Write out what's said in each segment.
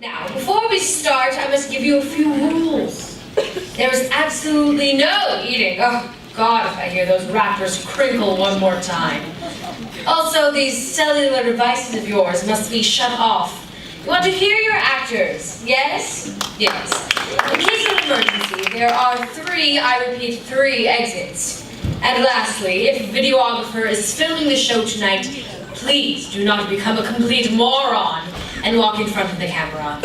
Now, before we start, I must give you a few rules. There is absolutely no eating. Oh, God, if I hear those raptors crinkle one more time. Also, these cellular devices of yours must be shut off. You want to hear your actors, yes? Yes. In case of emergency, there are three, I repeat, three exits. And lastly, if a videographer is filming the show tonight, please do not become a complete moron and walk in front of the camera.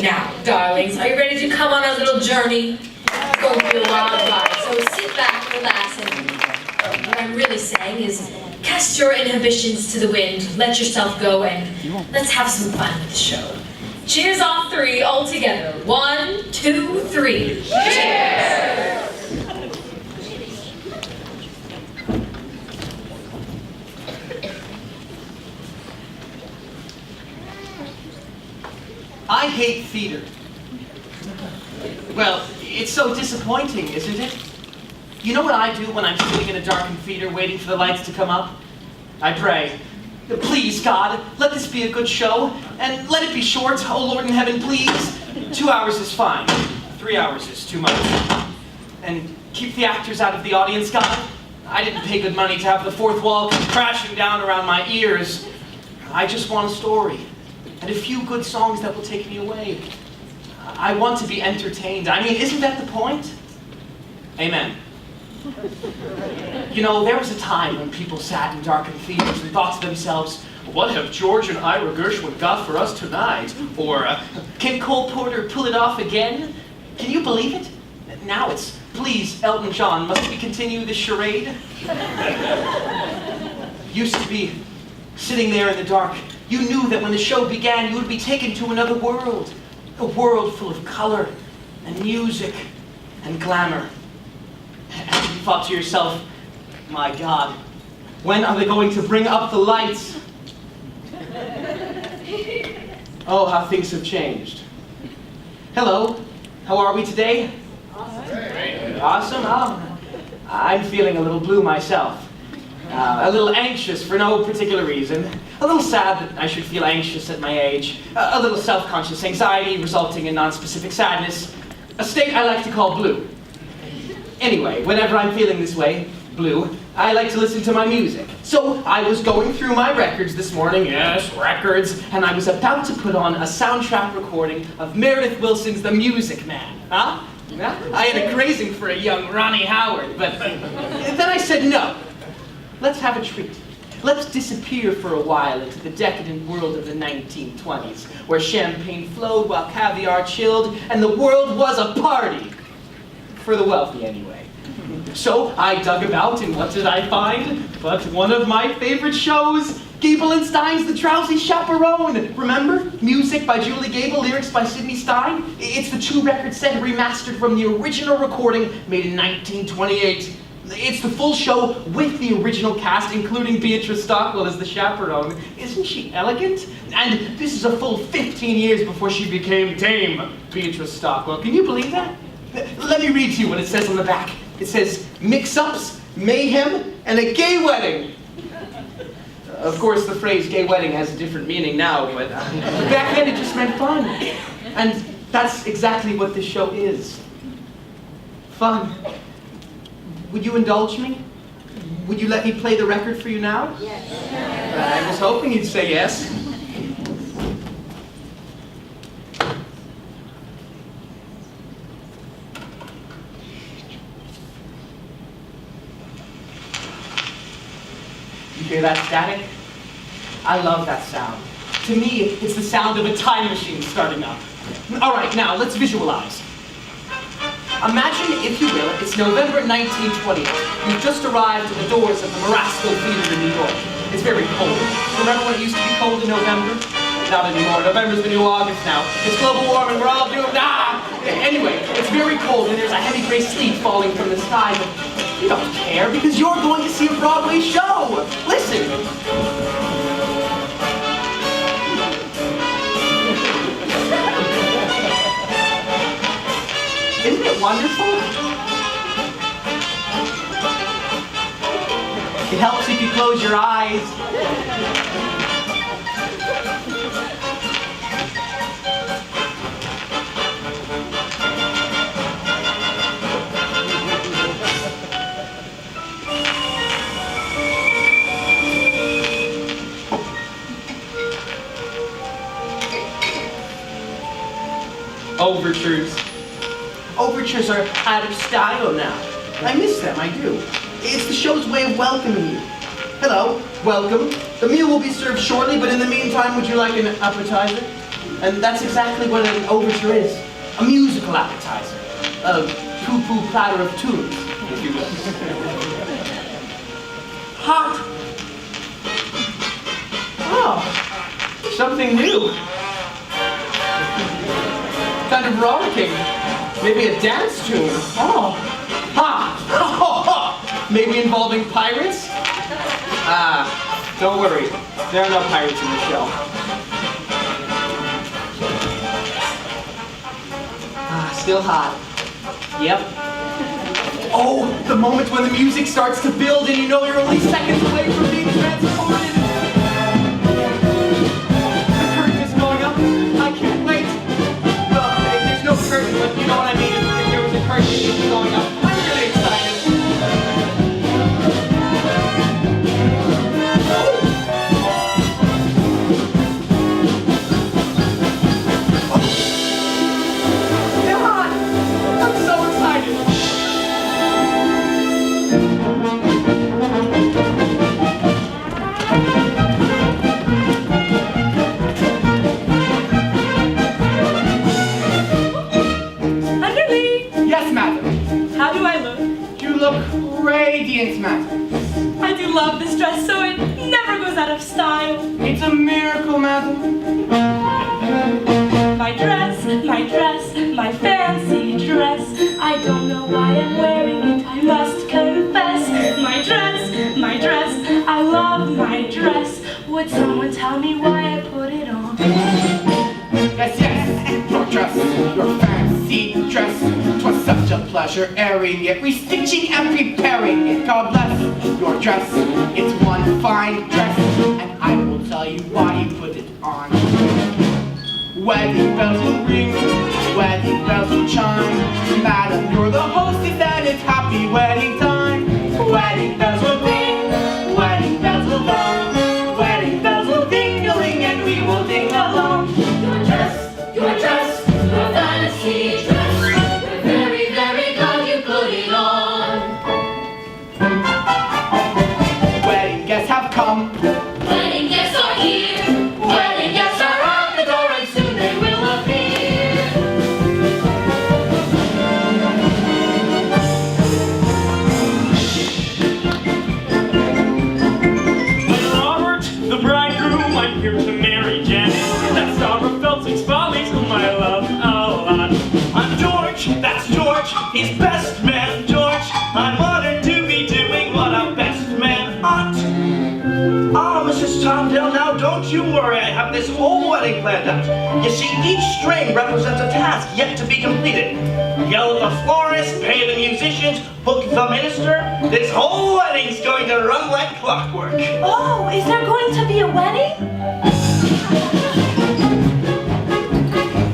Now, darlings, are you ready to come on a little journey? It's going to be a wild ride, so sit back, relax, and what I'm really saying is cast your inhibitions to the wind, let yourself go, and let's have some fun with the show. Cheers on three, all together. 1, 2, 3. Cheers! I hate theater. Well, it's so disappointing, isn't it? You know what I do when I'm sitting in a darkened theater waiting for the lights to come up? I pray. Please, God, let this be a good show, and let it be short, oh Lord in heaven, please. 2 hours is fine. 3 hours is too much. And keep the actors out of the audience, God. I didn't pay good money to have the fourth wall come crashing down around my ears. I just want a story, and a few good songs that will take me away. I want to be entertained. I mean, isn't that the point? Amen. You know, there was a time when people sat in darkened theaters and thought to themselves, what have George and Ira Gershwin got for us tonight? Or, can Cole Porter pull it off again? Can you believe it? Now it's, please, Elton John, must we continue this charade? Used to be sitting there in the dark. You knew that when the show began, you would be taken to another world. A world full of color and music and glamour. And you thought to yourself, my God, when are they going to bring up the lights? Oh, how things have changed. Hello, how are we today? Awesome. Awesome? Oh, I'm feeling a little blue myself. A little anxious for no particular reason. A little sad that I should feel anxious at my age. A little self-conscious anxiety resulting in non-specific sadness. A state I like to call blue. Anyway, whenever I'm feeling this way, blue, I like to listen to my music. So I was going through my records this morning, yes, records, and I was about to put on a soundtrack recording of Meredith Willson's The Music Man. Huh? Yeah? I had a crazing for a young Ronnie Howard, but then I said no. Let's have a treat. Let's disappear for a while into the decadent world of the 1920s, where champagne flowed while caviar chilled, and the world was a party. For the wealthy, anyway. So I dug about, and what did I find? But one of my favorite shows, Gable and Stein's The Drowsy Chaperone. Remember? Music by Julie Gable, lyrics by Sidney Stein. It's the 2-record set remastered from the original recording made in 1928. It's the full show with the original cast, including Beatrice Stockwell as the chaperone. Isn't she elegant? And this is a full 15 years before she became Dame Beatrice Stockwell. Can you believe that? Let me read to you what it says on the back. It says, mix-ups, mayhem, and a gay wedding. Of course, the phrase gay wedding has a different meaning now, but back then it just meant fun. And that's exactly what this show is. Fun. Would you indulge me? Would you let me play the record for you now? Yes. I was hoping you'd say yes. You hear that static? I love that sound. To me, it's the sound of a time machine starting up. All right, now let's visualize. Imagine, if you will, it's November 1920. You've just arrived at the doors of the Marasco Theater in New York. It's very cold. Remember when it used to be cold in November? Not anymore. November's the new August now. It's global warming. We're all doomed. Anyway, it's very cold, and there's a heavy gray sleet falling from the sky, but you don't care because you're going to see a Broadway show. Listen. Isn't it wonderful? It helps if you close your eyes. overtures. Overtures are out of style now. I miss them, I do. It's the show's way of welcoming you. Hello, welcome. The meal will be served shortly, but in the meantime, would you like an appetizer? And that's exactly what an overture is. A musical appetizer. A poo-poo platter of tunes, if you will. Hot! Oh, something new. Kind of rollicking. Maybe a dance tune. Oh, ha! Maybe involving pirates? Don't worry. There are no pirates in the show. Still hot. Yep. Oh, the moment when the music starts to build and you know you're only seconds away from being transported. The curtain is going up. I can't wait. Well, there's no curtain, but you know what I mean. If there was a curtain, it would be going up. I'm really excited. Radiant, madam. I do love this dress, so it never goes out of style. It's a miracle, madam. My dress, my fancy dress. I don't know why I'm wearing it, I must confess. My dress, I love my dress. Would someone tell me why I put it on? Yes, your dress, your fancy dress. 'Twas such a pleasure airing it, restitching and preparing it. God bless your dress, it's one fine dress, and I will tell you why you put it on. Wedding bells will ring, wedding bells will chime. Madam, you're the hostess and it's happy wedding time. Wedding bells will ring, wedding bells will gong. Wedding bells will ding-a-ling and we will ding along. Your dress, your fancy dress. Come. Wedding guests are here. Wedding guests are at the door and soon they will appear. I'm Robert, the bridegroom. I'm here to marry Jenna. That's Sabbah Feldzig's follies whom I love a lot. I'm George, that's George. He's best man George. I'm honored to be doing what a best man ought. Ah, Mrs. Tottendale, now don't you worry, I have this whole wedding planned out. You see, each string represents a task yet to be completed. Yell the florist, pay the musicians, book the minister. This whole wedding's going to run like clockwork. Oh, is there going to be a wedding?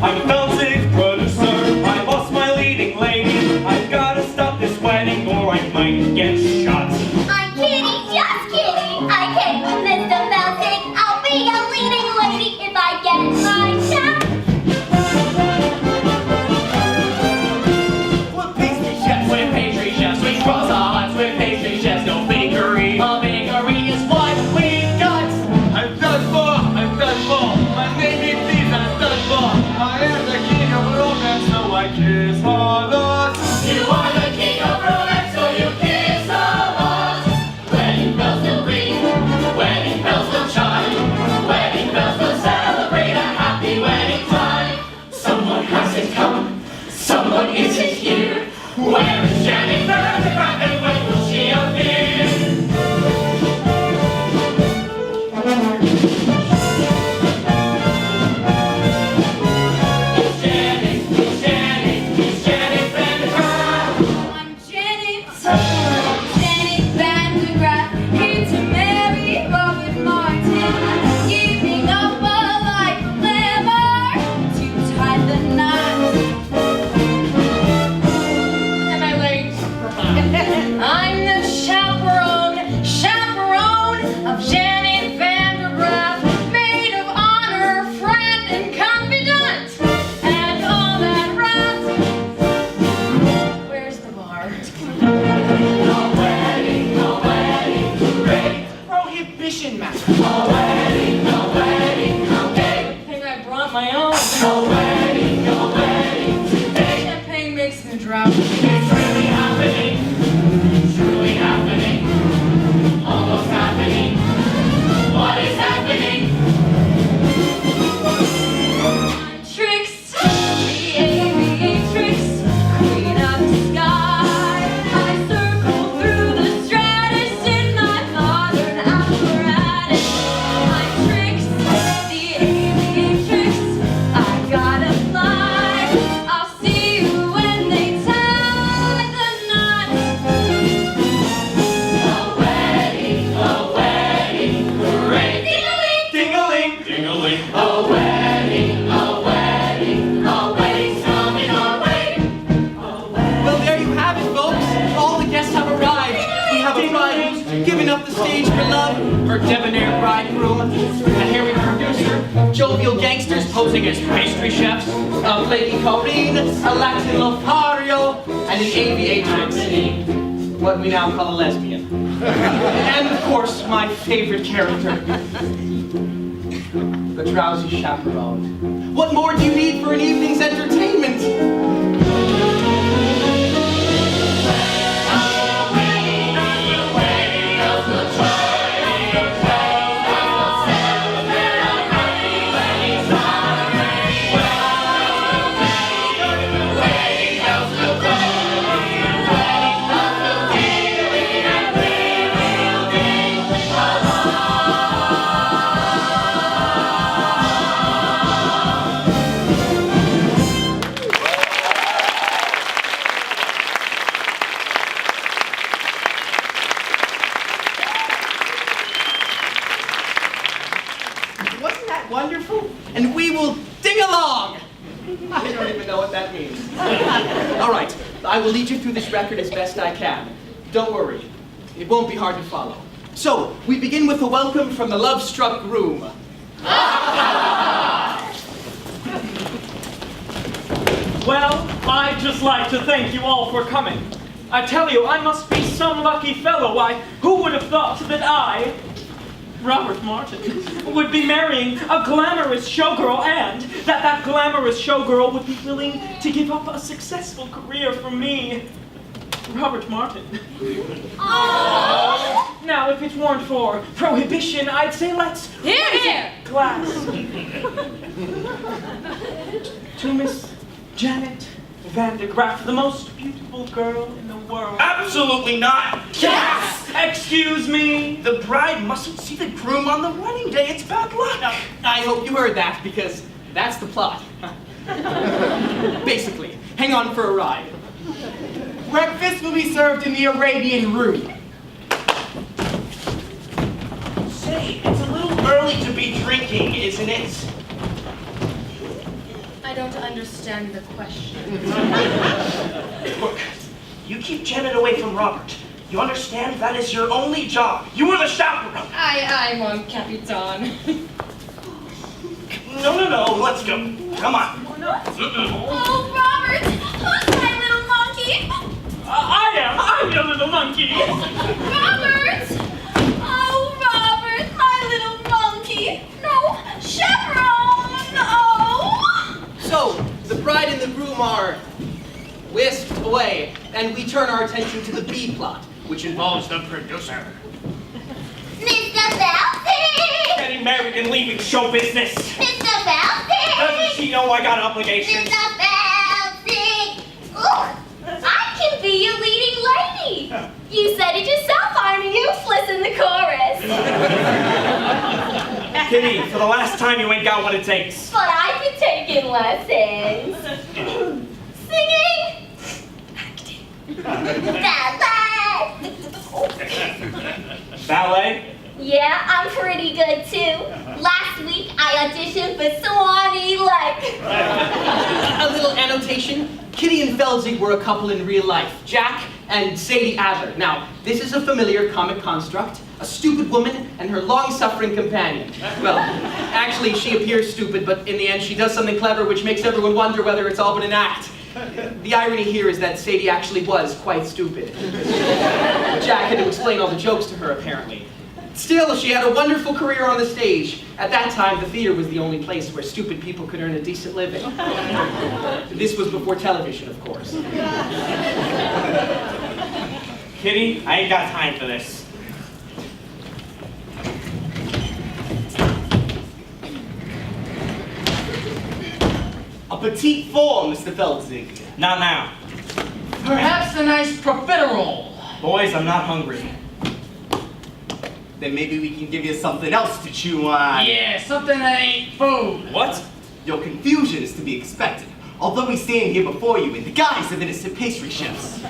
I'm Feldzig, producer, I lost my leading lady. I've got to stop this wedding or I might get shot. I'm kidding, just kidding. I can't with Mr. Feldzig. I'll be a leading lady if I get my shot. With pastry chefs, with croissants, with pastry chefs, no bakery. A bakery is what we've got. I'm done for. giving up the stage for love, her debonair bridegroom, a hairy producer, jovial gangsters posing as pastry chefs, a flaky Corinne, a Latin Lothario, and an aviatrix, what we now call a lesbian. And of course, my favorite character, the Drowsy Chaperone. What more do you need for an evening's entertainment? Wonderful, and we will ding along. I don't even know what that means. All right, I will lead you through this record as best I can. Don't worry, it won't be hard to follow. So, we begin with a welcome from the love-struck groom. Well, I'd just like to thank you all for coming. I tell you, I must be some lucky fellow. Why, who would have thought that I, Robert Martin, would be marrying a glamorous showgirl, and that glamorous showgirl would be willing to give up a successful career for me, Robert Martin. Oh. Now, if it weren't for prohibition, I'd say let's raise a glass to Miss Janet Van de Graaff, the most beautiful girl in the world. Absolutely not! Yes! Excuse me? The bride mustn't see the groom on the wedding day. It's bad luck. I hope you heard that, because that's the plot. Basically, hang on for a ride. Breakfast will be served in the Arabian room. Say, it's a little early to be drinking, isn't it? I don't understand the question. Look, you keep Janet away from Robert. You understand? That is your only job. You are the chaperone. I mon capitan. No, let's go. Come on. Oh, Robert, who's my little monkey? I'm your little monkey. Robert! Oh, Robert, my little monkey. No, chaperone, oh! So, the bride and the groom are whisked away, and we turn our attention to the B plot, which involves the producer. Mr. Feldzig! Getting married and leaving show business. Mr. Feldzig! Doesn't she know I got obligations? Mr. Feldzig! Ooh, I can be your leading lady. You said it yourself, I'm useless in the chorus. Kitty, for the last time you ain't got what it takes. But I've been taking lessons. Singing, acting, ballet. Ballet? Yeah, I'm pretty good too. Last week I auditioned for Swanee Lake. A little annotation. Kitty and Feldzig were a couple in real life, Jack and Sadie Adler. Now, this is a familiar comic construct, a stupid woman and her long-suffering companion. Well, actually, she appears stupid, but in the end she does something clever which makes everyone wonder whether it's all but an act. The irony here is that Sadie actually was quite stupid. Jack had to explain all the jokes to her, apparently. Still, she had a wonderful career on the stage. At that time, the theater was the only place where stupid people could earn a decent living. This was before television, of course. Kitty, I ain't got time for this. A petite four, Mr. Feldzig. Not now. Perhaps a nice profiterole. Boys, I'm not hungry. Then maybe we can give you something else to chew on. Yeah, something that ain't food. What? Your confusion is to be expected. Although we stand here before you in the guise of innocent pastry chefs,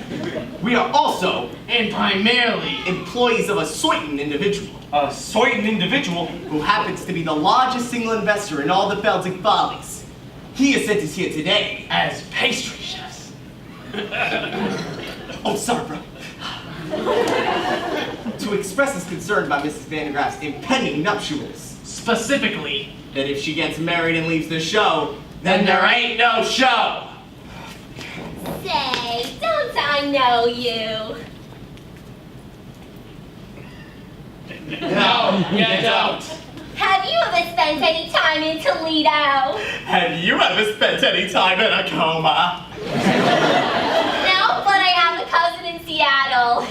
we are also, And primarily, employees of a certain individual. A certain individual? Who happens to be the largest single investor in all the Feldzig follies. He has sent us here today. as pastry chefs. Oh, sorry, bro. To expresses concern about Mrs. Vandegraff's impending nuptials. Specifically, That if she gets married and leaves the show, then there ain't no show. Say, don't I know you? No, you don't. Have you ever spent any time in Toledo? Have you ever spent any time in a coma? No, but I have a cousin in Seattle.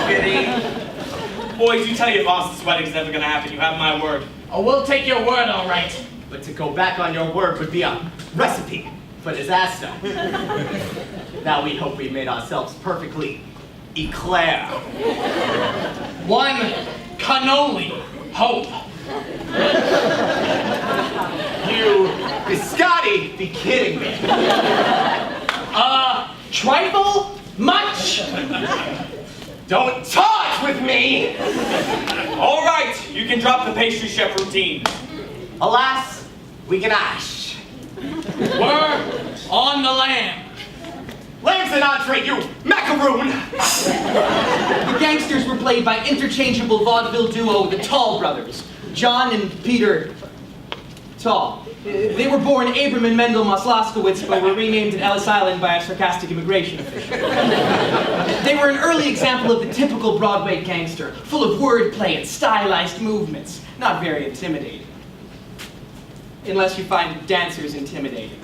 Kitty. Boys, you tell your boss this wedding's never gonna happen. You have my word. oh, we'll take your word, all right. But to go back on your word would be a recipe for disaster. Now we hope we made ourselves perfectly eclair. One cannoli. Hope. You biscotti be kidding me. Trifle? Much? Don't talk with me! All right, you can drop the pastry chef routine. Alas, we can ash. We're on the lamb. Lamb's an entree, you macaroon! The Gangsters were played by interchangeable vaudeville duo, the Tall brothers, John and Peter Tall. They were born Aviram and Mendel Moslaskowitz, but were renamed at Ellis Island by a sarcastic immigration official. They were an early example of the typical Broadway gangster, full of wordplay and stylized movements, not very intimidating. Unless you find dancers intimidating.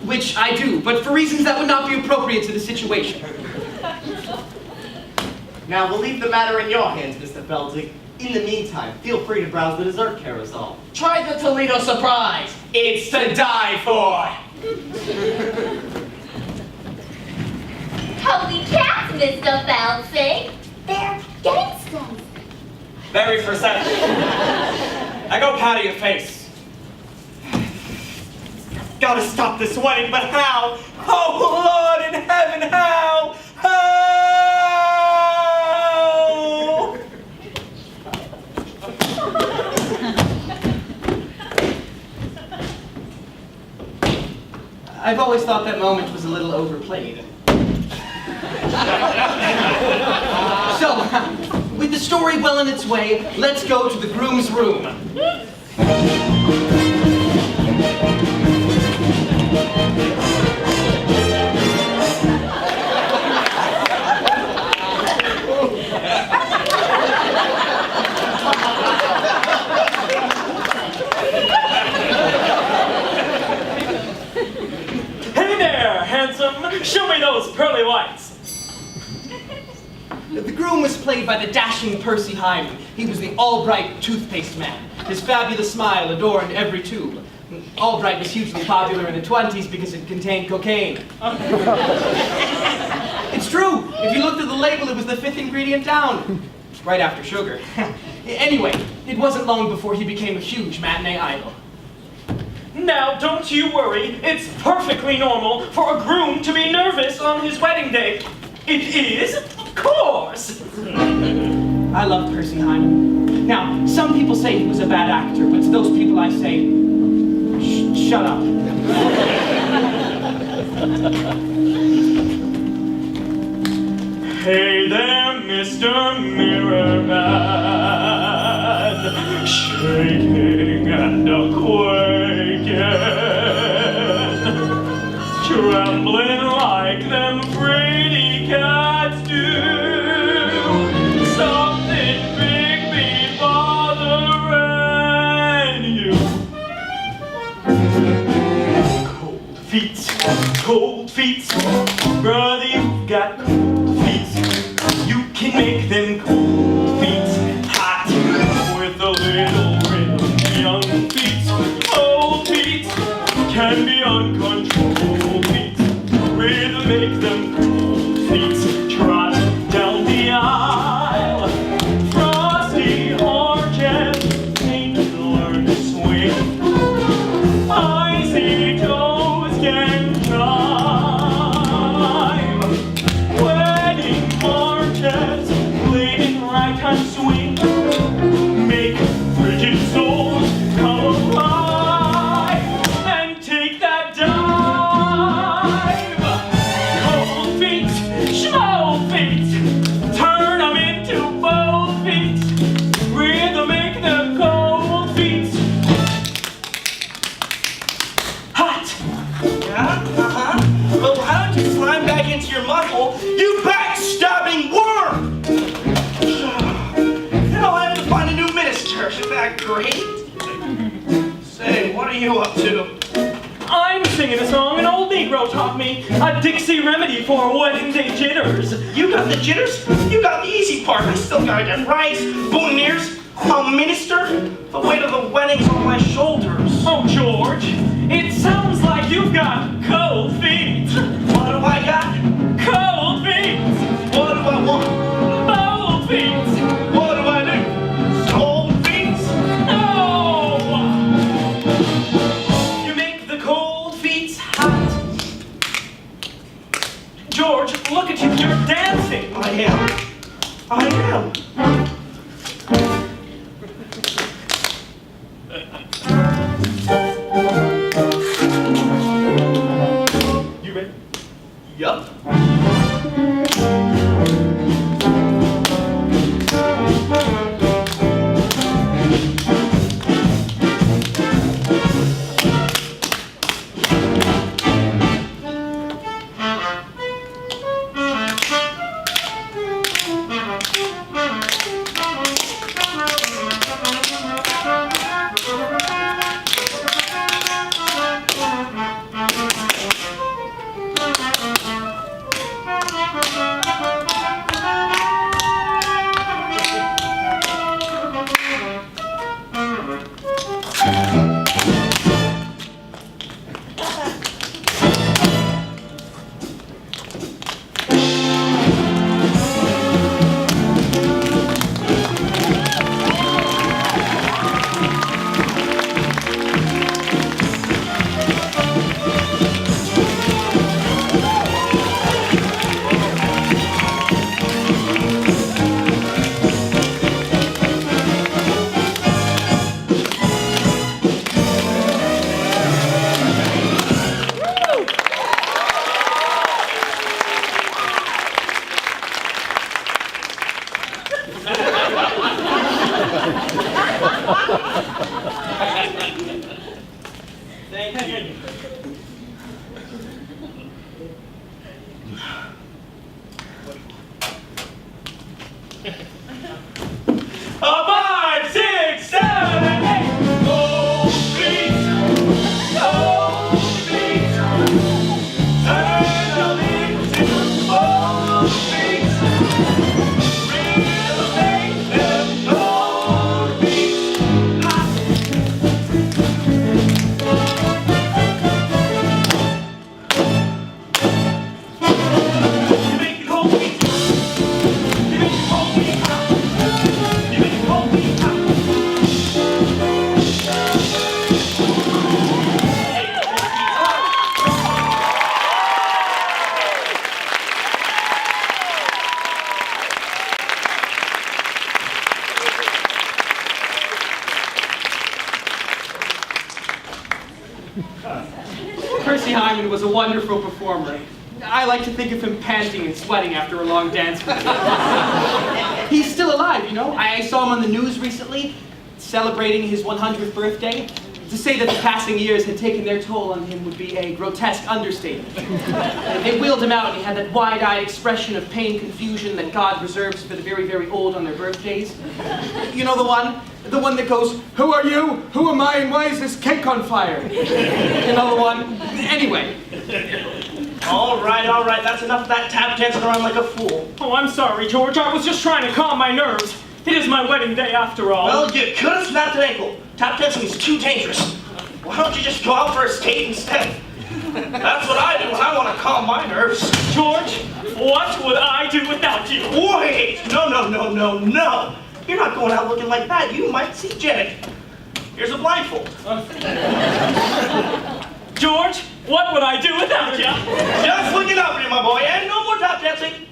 Which I do, but for reasons that would not be appropriate to the situation. Now we'll leave the matter in your hands, Mr. Feldzig. In the meantime, feel free to browse the dessert carousel. Try the Toledo surprise. It's to die for! Holy cats, Mr. Feldzig. They're gangsters. Very perceptive. Now go powder your face. Gotta stop this wedding, but how? Oh, Lord in heaven, how? How? I've always thought that moment was a little overplayed. So, with the story well in its way, let's go to the groom's room. Hey there, handsome. Show me those pearly whites. The groom was played by the dashing Percy Hyman. He was the Albright toothpaste man. His fabulous smile adorned every tube. Albright was hugely popular in the 20s because it contained cocaine. It's true. If you looked at the label, it was the 5th ingredient down. Right after sugar. Anyway, it wasn't long before he became a huge matinee idol. Now, don't you worry. It's perfectly normal for a groom to be nervous on his wedding day. It is, of course. I love Percy Hyman. Now, some people say he was a bad actor, but to those people I say, shut up. Hey there, Mr. Mirrorman, shaking and a-quaking, trembling like them pretty cats do. Something big be bothering you. Cold feet, brother, you've got cold feet. You can make them cold feet hot with a little young feet. Cold feet can be uncontrolled feet. Really make them cold feet trot down the aisle. Frosty oranges ain't learn to swing. Icy toes can climb. Wedding marches played in right-hand swing. Make frigid souls come alive and take that dive. Cold feet, schmold feet, turn them into great. Say, what are you up to? I'm singing a song an old Negro taught me, a Dixie remedy for wedding day jitters. You got the jitters? You got the easy part. I still gotta get rice, boutonnieres, a minister. The weight of the wedding's on my shoulders. Oh, George, it sounds like you've got cold feet. What do I got? Cold feet. What do I want? Bold feet. What do I do? Cold feet? No! You make the cold feet hot. George, look at you, you're dancing. I am. You ready? Yup. Was a wonderful performer. I like to think of him panting and sweating after a long dance with me. He's still alive, you know. I saw him on the news recently, celebrating his 100th birthday. To say that the passing years had taken their toll on him would be a grotesque understatement. They wheeled him out and he had that wide-eyed expression of pain confusion that God reserves for the very, very old on their birthdays. You know the one? The one that goes, "Who are you? Who am I? And why is this cake on fire?" You know the one? Anyway. All right. That's enough of that tap dancing around like a fool. Oh, I'm sorry, George. I was just trying to calm my nerves. It is my wedding day after all. Well, you could have snapped an ankle. Tap dancing is too dangerous. Why don't you just go out for a skate instead? That's what I do when I want to calm my nerves. George, what would I do without you? Wait! No. You're not going out looking like that. You might see Jenna. Here's a blindfold. George, what would I do without you? Just looking out for you, my boy, and no more tap dancing.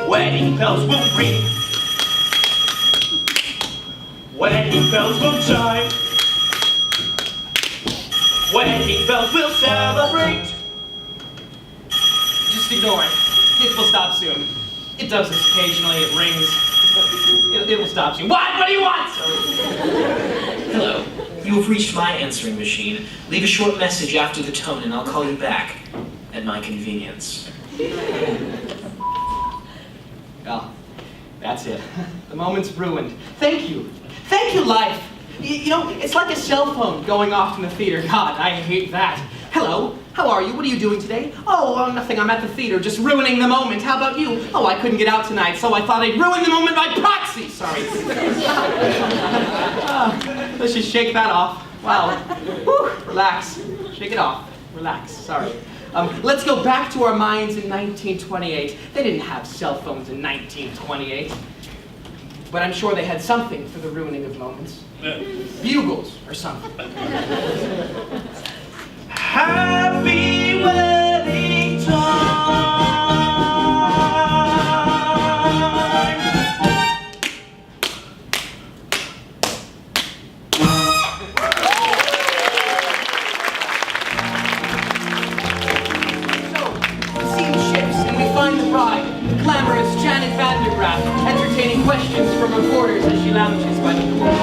Wedding bells will ring. Wedding bells will chime. Wedding bells will celebrate. Just ignore it. It will stop soon. It does this occasionally. It rings. It will stop soon. What do you want? Hello. You have reached my answering machine. Leave a short message after the tone and I'll call you back at my convenience. Well, that's it. The moment's ruined. Thank you. Thank you, life. You know, it's like a cell phone going off in the theater. God, I hate that. Hello, how are you? What are you doing today? Oh, nothing. I'm at the theater, just ruining the moment. How about you? Oh, I couldn't get out tonight, so I thought I'd ruin the moment by proxy. Sorry. Let's just shake that off. Wow. Whew, relax. Shake it off. Relax. Sorry. Let's go back to our minds in 1928. They didn't have cell phones in 1928. But I'm sure they had something for the ruining of moments. Bugles or something. Happy wedding time. So, the scene shifts and we find the bride, the glamorous Janet Vandergraaf, entertaining questions from reporters as she lounges by the pool.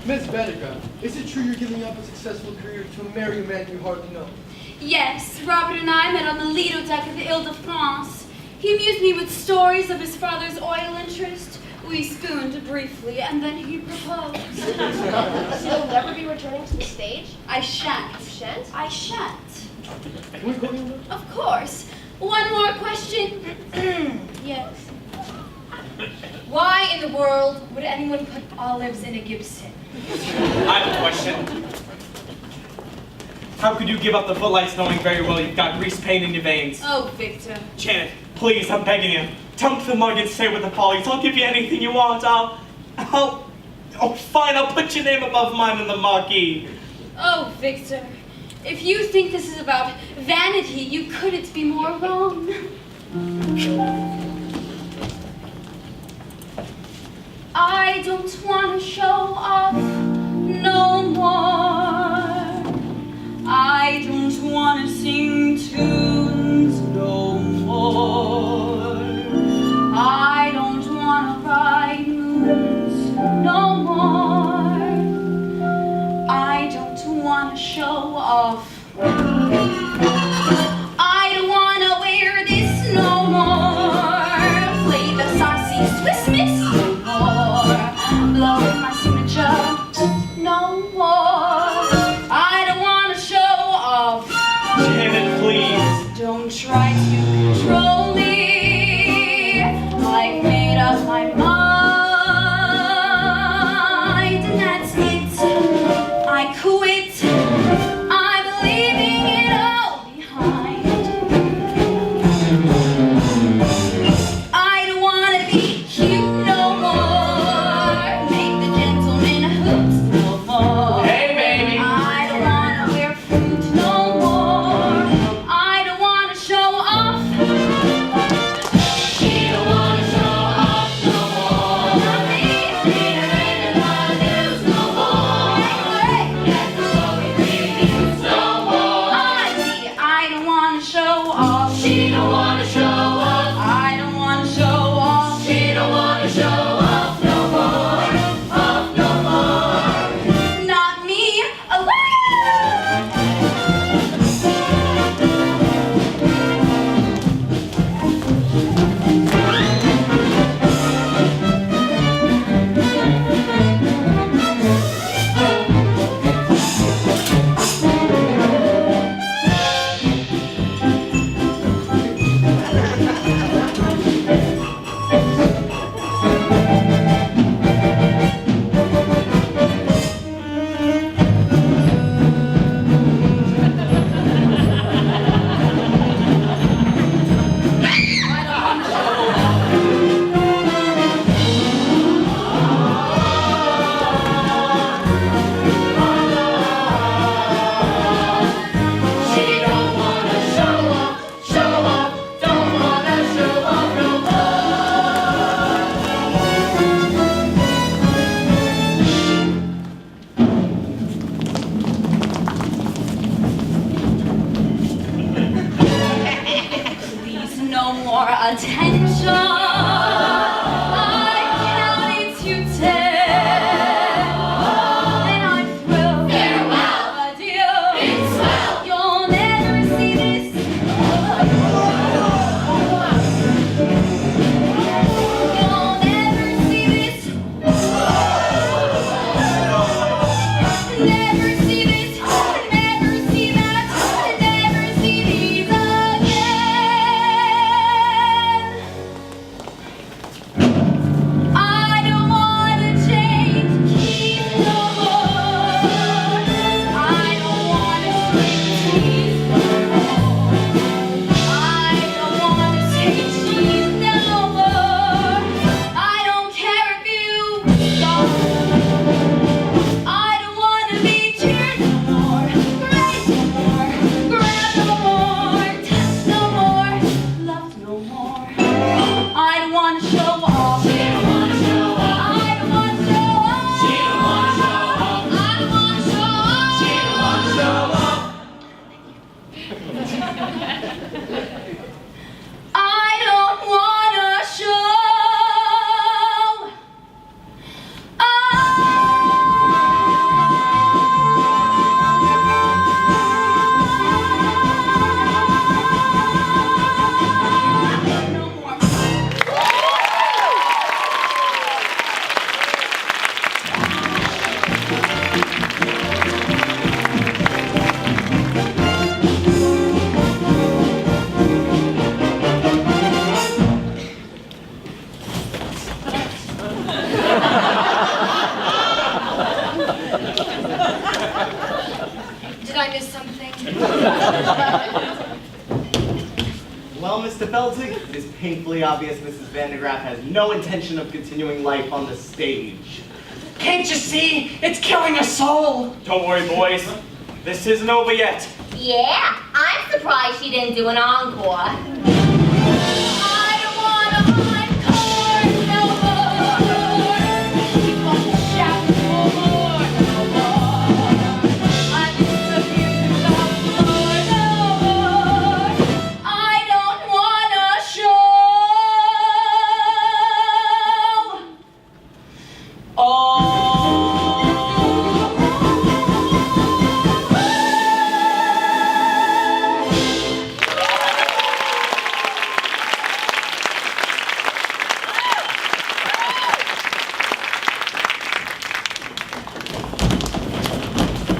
Miss Vandergraaf, is it true you're giving up a successful career to marry a man you hardly know? Yes, Robert and I met on the Lido deck of the Ile-de-France. He amused me with stories of his father's oil interest. We spooned briefly, and then he proposed. So you'll never be returning to the stage? I shan't. You shan't? I shan't. Can we call you that? Of course. One more question. Yes. Why in the world would anyone put olives in a Gibson? I have a question. How could you give up the footlights knowing very well you've got grease paint in your veins? Oh, Victor. Janet, please, I'm begging you. Dunk the mug and stay with the Pollies. I'll give you anything you want. Oh, fine, I'll put your name above mine in the marquee. Oh, Victor. If you think this is about vanity, you couldn't be more wrong. I don't want to show off no more. I don't want to sing tunes no more. I don't want to ride moons no more. I don't want to show off. I don't want to wear this no more. Play the saucy Swiss Miss no more. Blow my signature no more. I don't want to show off. Janet, please. Don't try to control me. I've made up my mind, and that's it. I quit. I'm leaving it all behind. I don't want to be cute no more. Make the gentleman hoot no more. Hey, baby. I don't want to wear fruit no more. I don't want to show off. She don't want to show off no more. Not me. Read her in the news no more. Get the glory reviews no more. I don't want to show off. She don't want to show off. I don't want to show off. She don't want to show off no more. Off no more. Well, Mr. Feldzig, it is painfully obvious Mrs. Van de Graaff has no intention of continuing life on the stage. Can't you see? It's killing her soul. Don't worry, boys. This isn't over yet. Yeah, I'm surprised she didn't do an encore. I don't want an encore no more. She wants to shout no more, no more. I disappear to the floor no more. I don't want a show.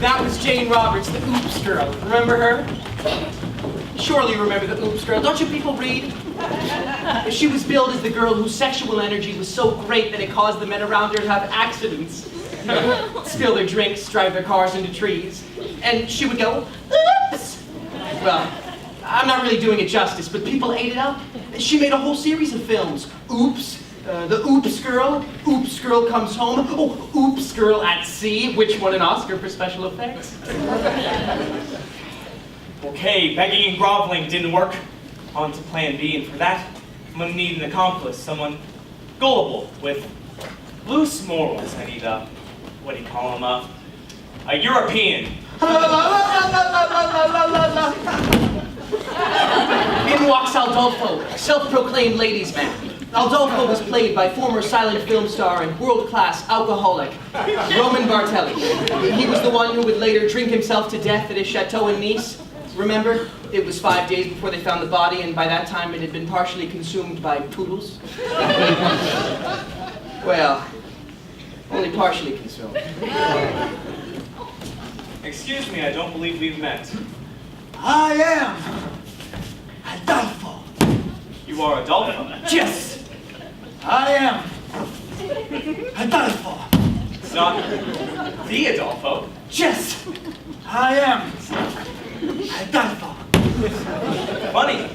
That was Jane Roberts, the Oops girl. Remember her? Surely you remember the Oops girl. Don't you people read? She was billed as the girl whose sexual energy was so great that it caused the men around her to have accidents. Spill their drinks, drive their cars into trees. And she would go, oops! Well, I'm not really doing it justice, but people ate it up. She made a whole series of films. Oops. The Oops Girl Comes Home, oh, Oops Girl at Sea, which won an Oscar for special effects. Okay, begging and groveling didn't work. On to plan B, and for that, I'm gonna need an accomplice, someone gullible, with loose morals. I need a, what do you call him, a European. In walks Adolpho, self-proclaimed ladies' man. Adolpho was played by former silent film star and world-class alcoholic Roman Bartelli. He was the one who would later drink himself to death at his chateau in Nice. Remember? It was 5 days before they found the body, and by that time it had been partially consumed by poodles. Well, only partially consumed. Excuse me, I don't believe we've met. I am Adolpho. You are Adolpho. Yes, I am Adolpho. It's not the Adolpho. Yes, I am Adolpho. Funny,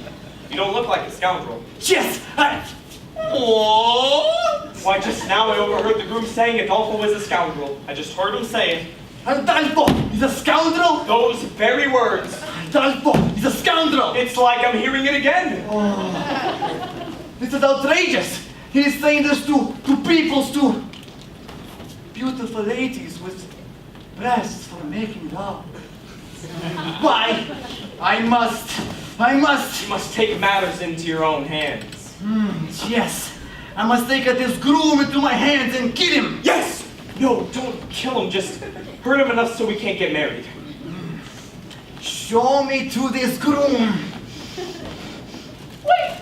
you don't look like a scoundrel. Yes, I... Oh! Why, just now I overheard the groom saying Adolpho was a scoundrel. I just heard him say it. Adolpho is a scoundrel? Those very words. Adolpho is a scoundrel! It's like I'm hearing it again. Oh. This is outrageous! He is saying this to peoples, to beautiful ladies with breasts for making love. Why? I must. You must take matters into your own hands. Yes. I must take this groom into my hands and kill him. Yes! No, don't kill him. Just hurt him enough so we can't get married. Show me to this groom. Wait.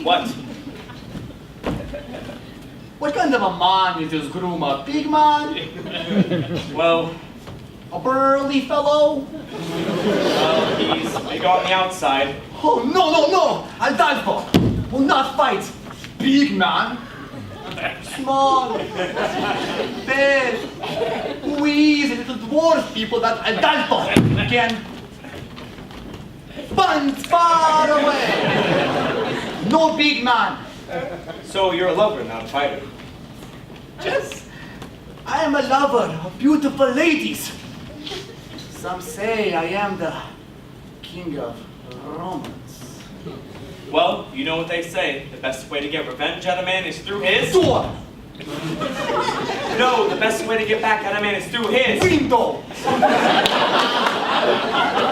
What? What kind of a man is this groom? A big man? Well, A burly fellow? he's big on the outside. Oh, no! Adolpho will not fight. Big man. Small. Bad. Wheezy little dwarf people that Adolpho can punt far away. No big man. So you're a lover, not a fighter. Yes, I am a lover of beautiful ladies. Some say I am the king of romance. Well, you know what they say. The best way to get revenge at a man is through his... Door! No, the best way to get back at a man is through his... Window!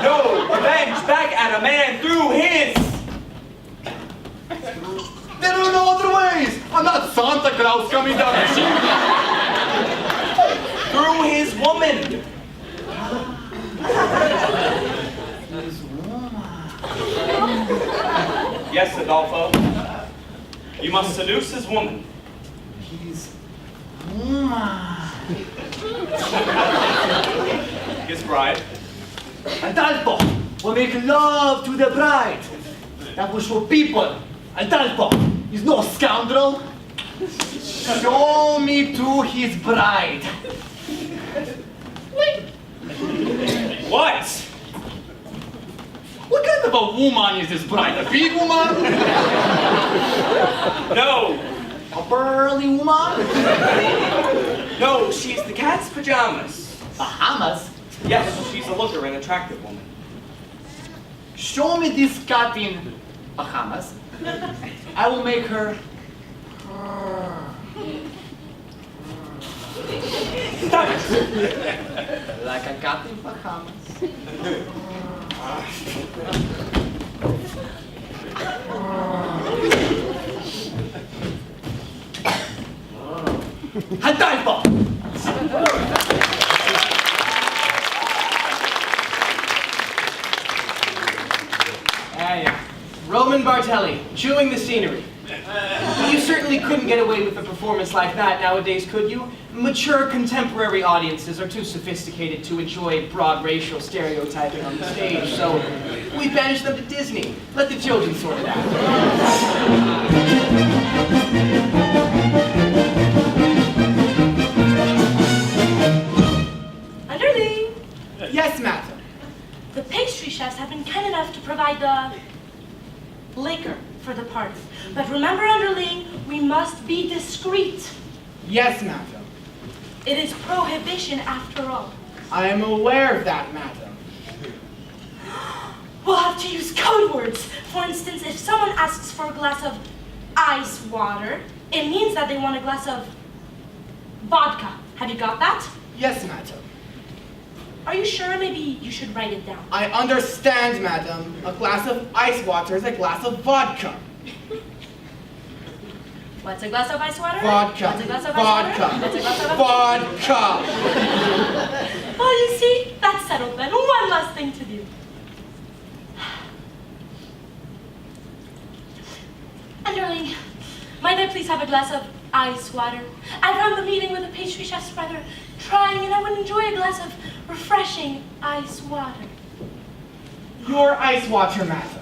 No, revenge back at a man through his... There are no other ways! I'm not Santa Claus coming down the chimney! Through his woman! His woman. Yes, Adolpho. You must seduce his woman. His woman. His bride. Adolpho will make love to the bride. That will show people Adolpho is no scoundrel. Show me to his bride. What? of woman is this bride? A big woman? No, A burly woman? no, she's the cat's pajamas. Bahamas? Yes, she's a looker and attractive woman. Show me this cat in Bahamas. I will make her. Stop it. Like a cat in Bahamas. Adolpho! Yeah. Roman Bartelli, chewing the scenery. You certainly couldn't get away with a performance like that nowadays, could you? Mature contemporary audiences are too sophisticated to enjoy broad racial stereotyping on the stage, so we banished them to Disney. Let the children sort it out. Underling, Yes, madam. the pastry chefs have been kind enough to provide the liquor for the party. But remember, Underling, we must be discreet. Yes, madam. It is prohibition after all. I am aware of that, madam. We'll have to use code words. For instance, if someone asks for a glass of ice water, it means that they want a glass of vodka. Have you got that? Yes, madam. Are you sure? Maybe you should write it down. I understand, madam. A glass of ice water is a glass of vodka. What's a glass of ice water? Vodka. What's a glass of Vodka. ice water? What's a glass of Vodka. Well, you see, that's settled then. One last thing to do. Underling, might I please have a glass of ice water? I found the meeting with the pastry chef's rather trying, and I would enjoy a glass of refreshing ice water. Your ice water, madam.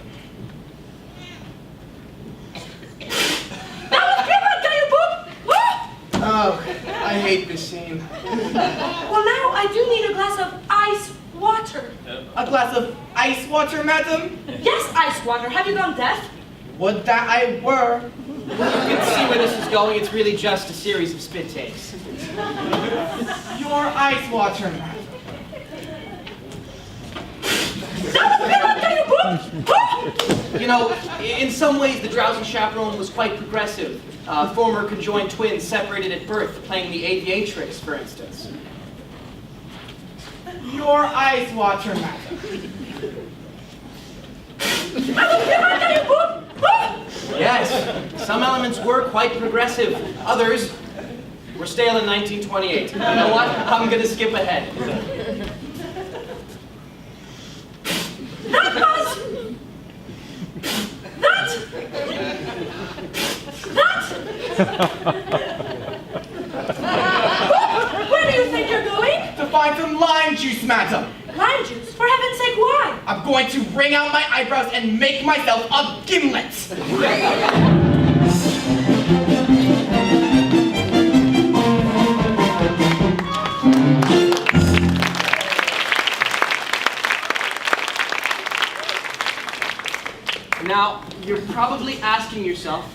Oh, I hate this scene. Well, now I do need a glass of ice water. A glass of ice water, madam? Yes, ice water. Have you gone deaf? Would that I were. You can see where this is going. It's really just a series of spit takes. Your ice water, madam. You know, in some ways, the Drowsy Chaperone was quite progressive. Former conjoined twins separated at birth, playing the Aviatrix, for instance. Your ice water, madam. Yes, some elements were quite progressive. Others were stale in 1928. You know what? I'm going to skip ahead. Where do you think you're going? To find some lime juice, madam. Lime juice? For heaven's sake, why? I'm going to wring out my eyebrows and make myself a gimlet. Now, you're probably asking yourself,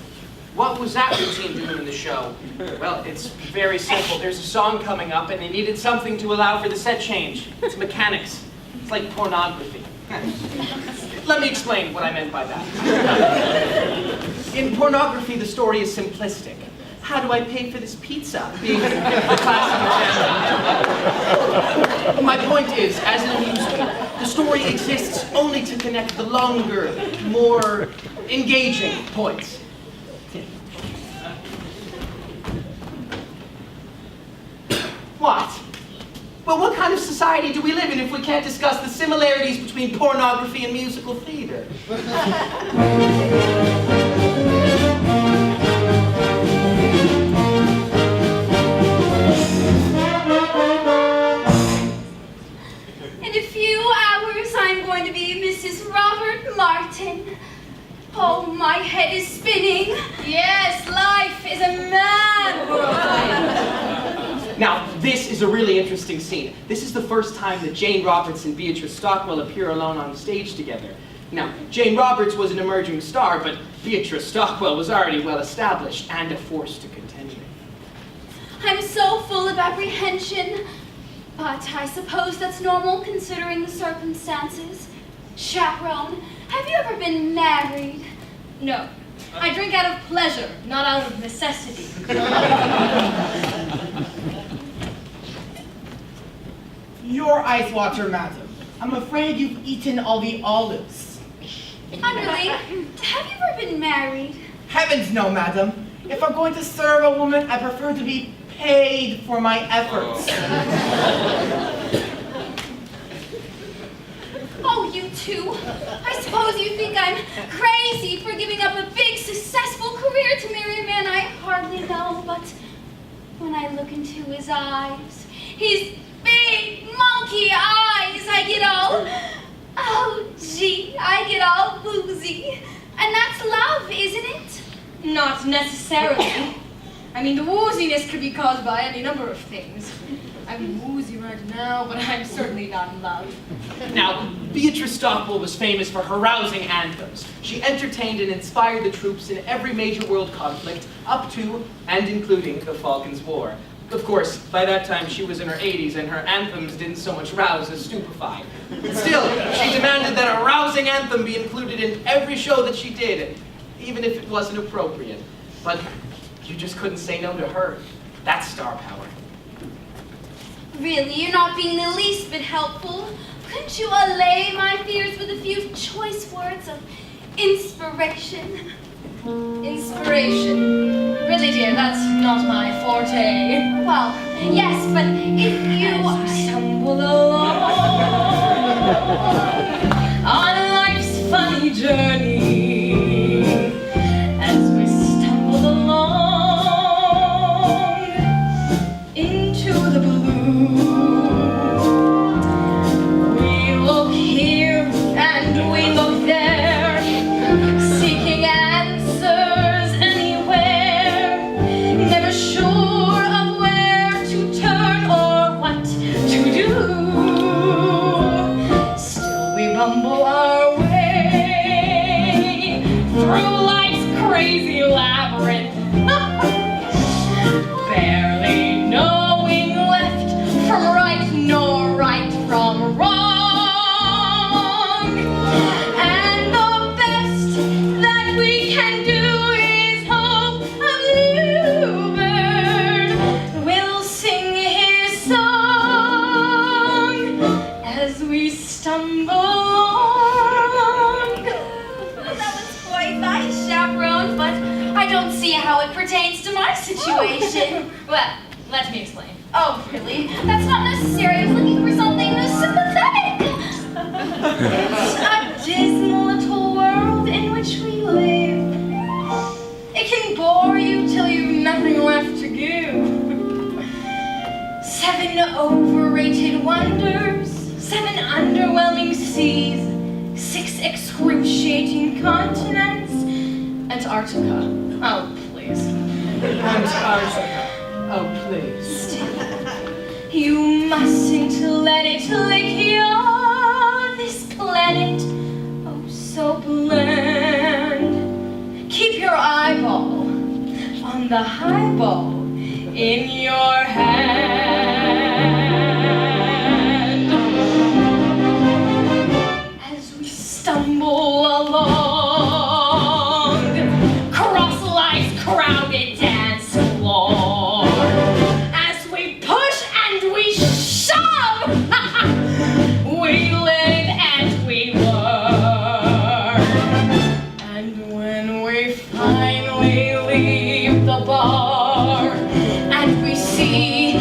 what was that routine doing in the show? Well, it's very simple. There's a song coming up, and they needed something to allow for the set change. It's mechanics. It's like pornography. Let me explain what I meant by that. In pornography, the story is simplistic. How do I pay for this pizza? Being a classic example. My point is, as an amusement, the story exists only to connect the longer, more engaging points. What? Well, what kind of society do we live in if we can't discuss the similarities between pornography and musical theater? In a few hours, I'm going to be Mrs. Robert Martin. Oh, my head is spinning. Yes, life is a mad world. Now, this is a really interesting scene. This is the first time that Jane Roberts and Beatrice Stockwell appear alone on stage together. Now, Jane Roberts was an emerging star, but Beatrice Stockwell was already well established and a force to contend with. I'm so full of apprehension, but I suppose that's normal considering the circumstances. Chaperone, have you ever been married? No. I drink out of pleasure, not out of necessity. Your ice water, madam. I'm afraid you've eaten all the olives. Underling, have you ever been married? Heavens no, madam. If I'm going to serve a woman, I prefer to be paid for my efforts. Oh, you two. I suppose you think I'm crazy for giving up a big, successful career to marry a man I hardly know, but when I look into his eyes, his big, monkey eyes, I get all, oh, gee, I get all woozy. And that's love, isn't it? Not necessarily. I mean, the wooziness could be caused by any number of things. I'm woozy right now, but I'm certainly not in love. Now, Beatrice Stockwell was famous for her rousing anthems. She entertained and inspired the troops in every major world conflict, up to and including the Falklands War. Of course, by that time she was in her 80s and her anthems didn't so much rouse as stupefy. Still, she demanded that a rousing anthem be included in every show that she did, even if it wasn't appropriate. But you just couldn't say no to her. That's star power. Really, you're not being the least bit helpful. Couldn't you allay my fears with a few choice words of inspiration? Inspiration. Really, dear, that's not my forte. Well, yes, but if you Stumble along on life's funny journey, as we stumble along into the blue, we look here and we look there, seeking answers anywhere, never sure of where to turn or what to do. Still we bumble our way through life's crazy labyrinth, barely knowing left from right nor right from wrong. And the best that we can do is hope a bluebird will sing his song as we stumble along. That was quite nice, Chaperone, but I don't see how it pertains to my situation. Well, let me explain. Oh, really? That's not necessary. I was looking for something sympathetic. It's a dismal little world in which we live. It can bore you till you've nothing left to give. 7 overrated wonders, 7 underwhelming seas, 6 excruciating continents, Antarctica. Oh, please. Antarctica. Oh, please. You mustn't let it lick you, this planet, oh so bland. Keep your eyeball on the highball in your hand. As we stumble along, cross life's crowded dance floor, as we push and we shove, we live and we learn. And when we finally leave the bar and we see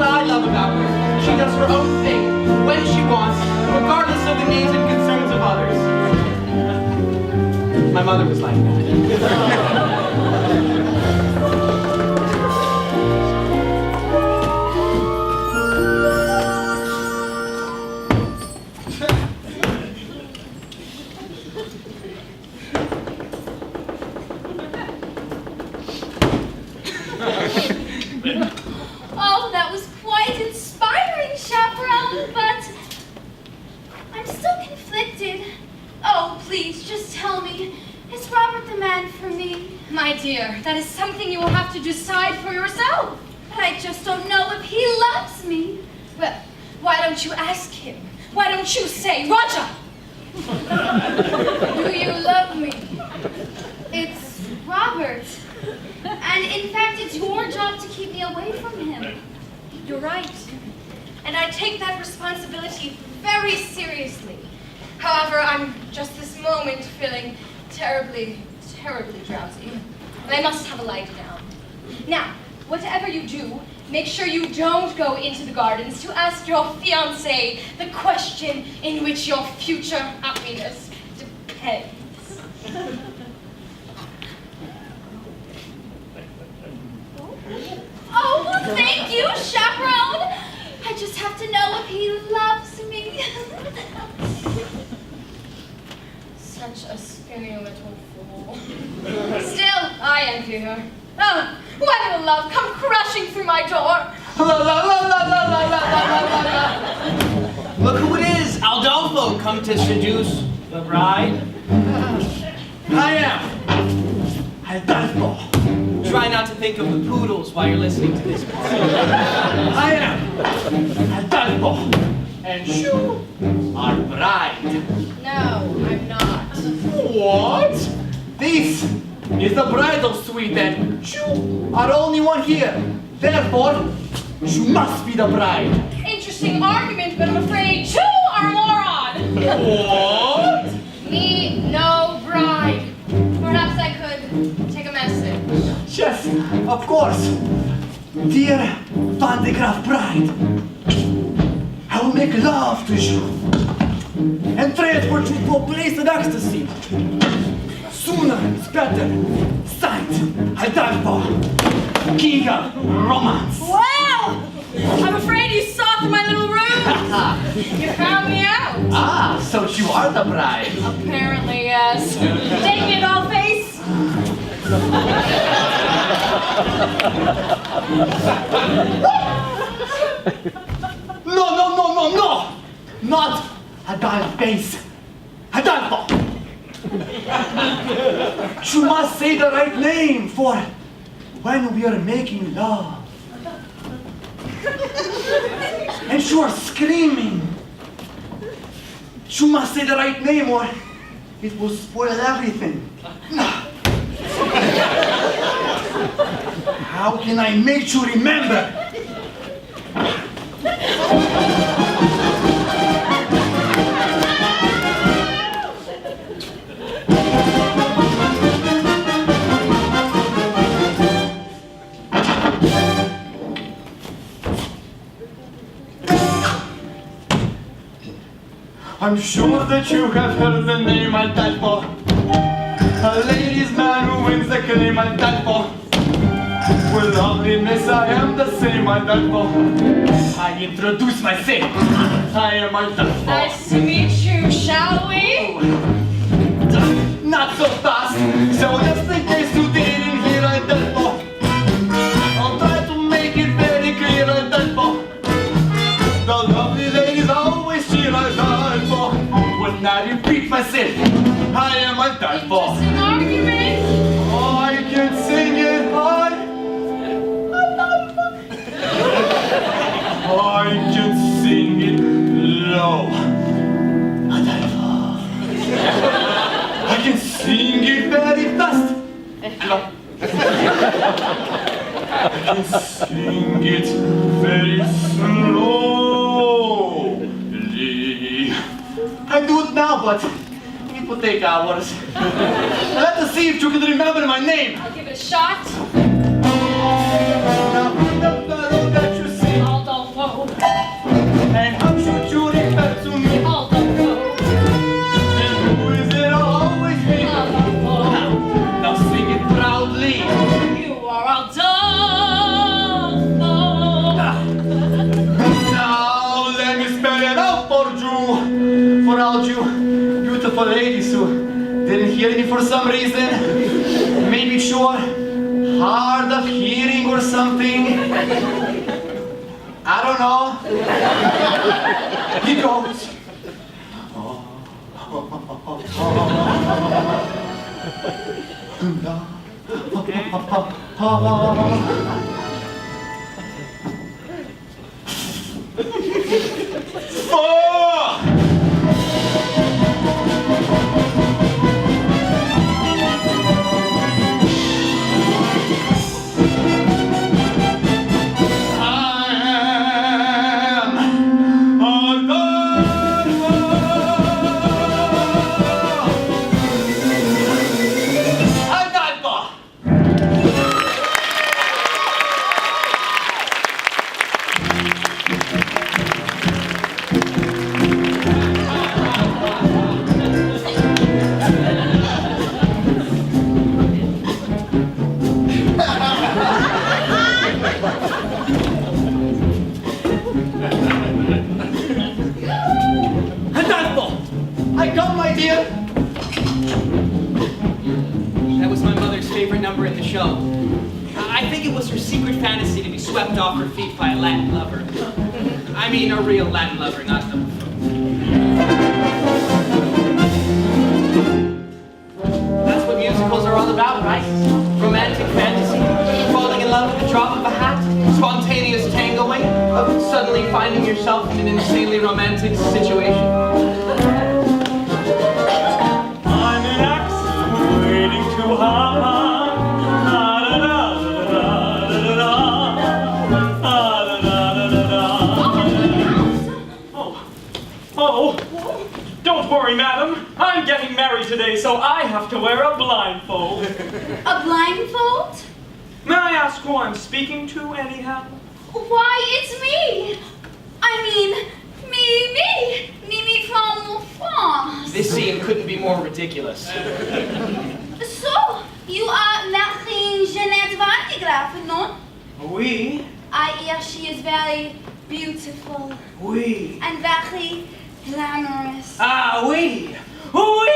what I love about her. She does her own thing, when she wants, regardless of the needs and concerns of others. My mother was like that. Oh, that was quite inspiring, Chaperone, but I'm still conflicted. Oh, please, just tell me, is Robert the man for me? My dear, that is something you will have to decide for yourself. But I just don't know if he loves me. Well, why don't you ask him? Why don't you say, Roger? Do you love me? It's Robert. And in fact, it's your job to keep me away from him. You're right. And I take that responsibility very seriously. However, I'm just this moment feeling terribly, terribly drowsy. And I must have a lie down. Now, whatever you do, make sure you don't go into the gardens to ask your fiancé the question in which your future happiness depends. Oh, well, thank you, Chaperone. I just have to know if he loves me. Such a skinny little fool. Still, I envy her. Oh, when will love come crashing through my door? La, la, la, la, la, la, la, la, la, la. Look who it is, Adolpho, come to seduce the bride. I am Adolpho. Try not to think of the poodles while you're listening to this part. I am Adolpho. And you are bride. No, I'm not. What? This is the bridal suite and you are only one here. Therefore, you must be the bride. Interesting argument, but I'm afraid you are a moron. What? Me, no bride. Perhaps I could take a message. Yes, of course. Dear Van de Graaf bride, I will make love to you and transport you to a place of ecstasy. Sooner is better. Signed, Adolpho, king of romance. Wow! I'm afraid you saw through my little room. You found me out. Ah, so you are the bride. Apparently, yes. Take me, Dollface. No! Not Adolpho. Adolpho! You must say the right name for when we are making love. And you are screaming. You must say the right name or it will spoil everything. How can I make you remember? I'm sure that you have heard the name Adolpho. A ladies' man who wins the claim Adolpho. With loveliness I am the same Adolpho. I introduce myself. I am Adolpho. Nice to meet you, shall we? Not so fast. So just in case you didn't hear Adolpho, I'll try to make it very clear Adolpho. The lovely ladies always cheer Adolpho. When I repeat myself, I am Adolpho. Just an argument. Oh, I can sing it high. I can sing it low. Adolpho. I can sing it very fast. Hello. I can sing it very slowly. I do it now, but it will take hours. Let us see if you can remember my name. I'll give it a shot. Now, the fellow that you see. Aldo. scared me for some reason. Maybe sure, hard of hearing or something. I don't know. He goes. A real Latin lover, not the... That's what musicals are all about, right? Romantic fantasy, falling in love at the drop of a hat, spontaneous tangoing, of suddenly finding yourself in an insanely romantic situation. I'm an axe waiting to hop. Don't worry, madam. I'm getting married today, so I have to wear a blindfold. A blindfold? May I ask who I'm speaking to, anyhow? Why, it's me. I mean, me from France. This scene couldn't be more ridiculous. So, you are marrying Jeanette Van de Graaf, no? Oui. I hear she is very beautiful. Oui. And very glamorous. Ah, oui. Oui!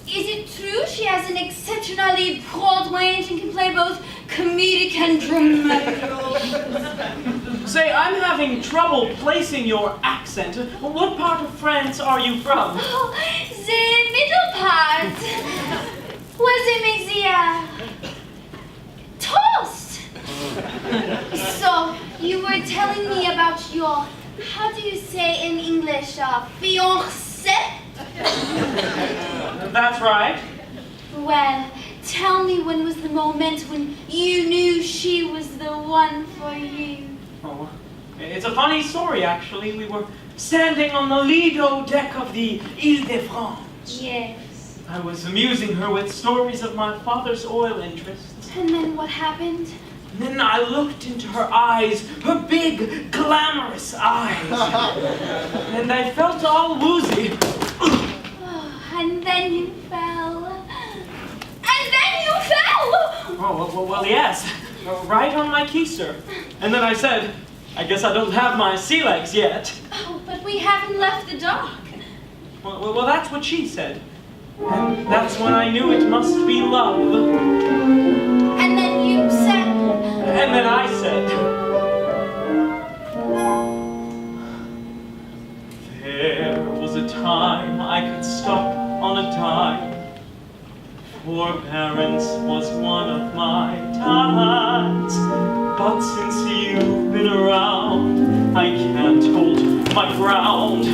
Is it true she has an exceptionally broad range and can play both comedic and dramatic roles? Say, I'm having trouble placing your accent. What part of France are you from? Oh, the middle part. Where they make the toast. So, you were telling me about your, how do you say in English, fiancé? That's right. Well, tell me when was the moment when you knew she was the one for you? Oh, it's a funny story, actually. We were standing on the Lido deck of the Ile-de-France. Yes. I was amusing her with stories of my father's oil interests. And then what happened? And then I looked into her eyes, her big, glamorous eyes. And I felt all woozy. Oh, and then you fell. And then you fell! Oh, well, yes. Right on my keister. And then I said, I guess I don't have my sea legs yet. Oh, but we haven't left the dock. Well, that's what she said. And that's when I knew it must be love. And then you said... And then I said... There was a time I could stop on a dime. Forbearance was one of my talents. But since you've been around, I can't hold my ground.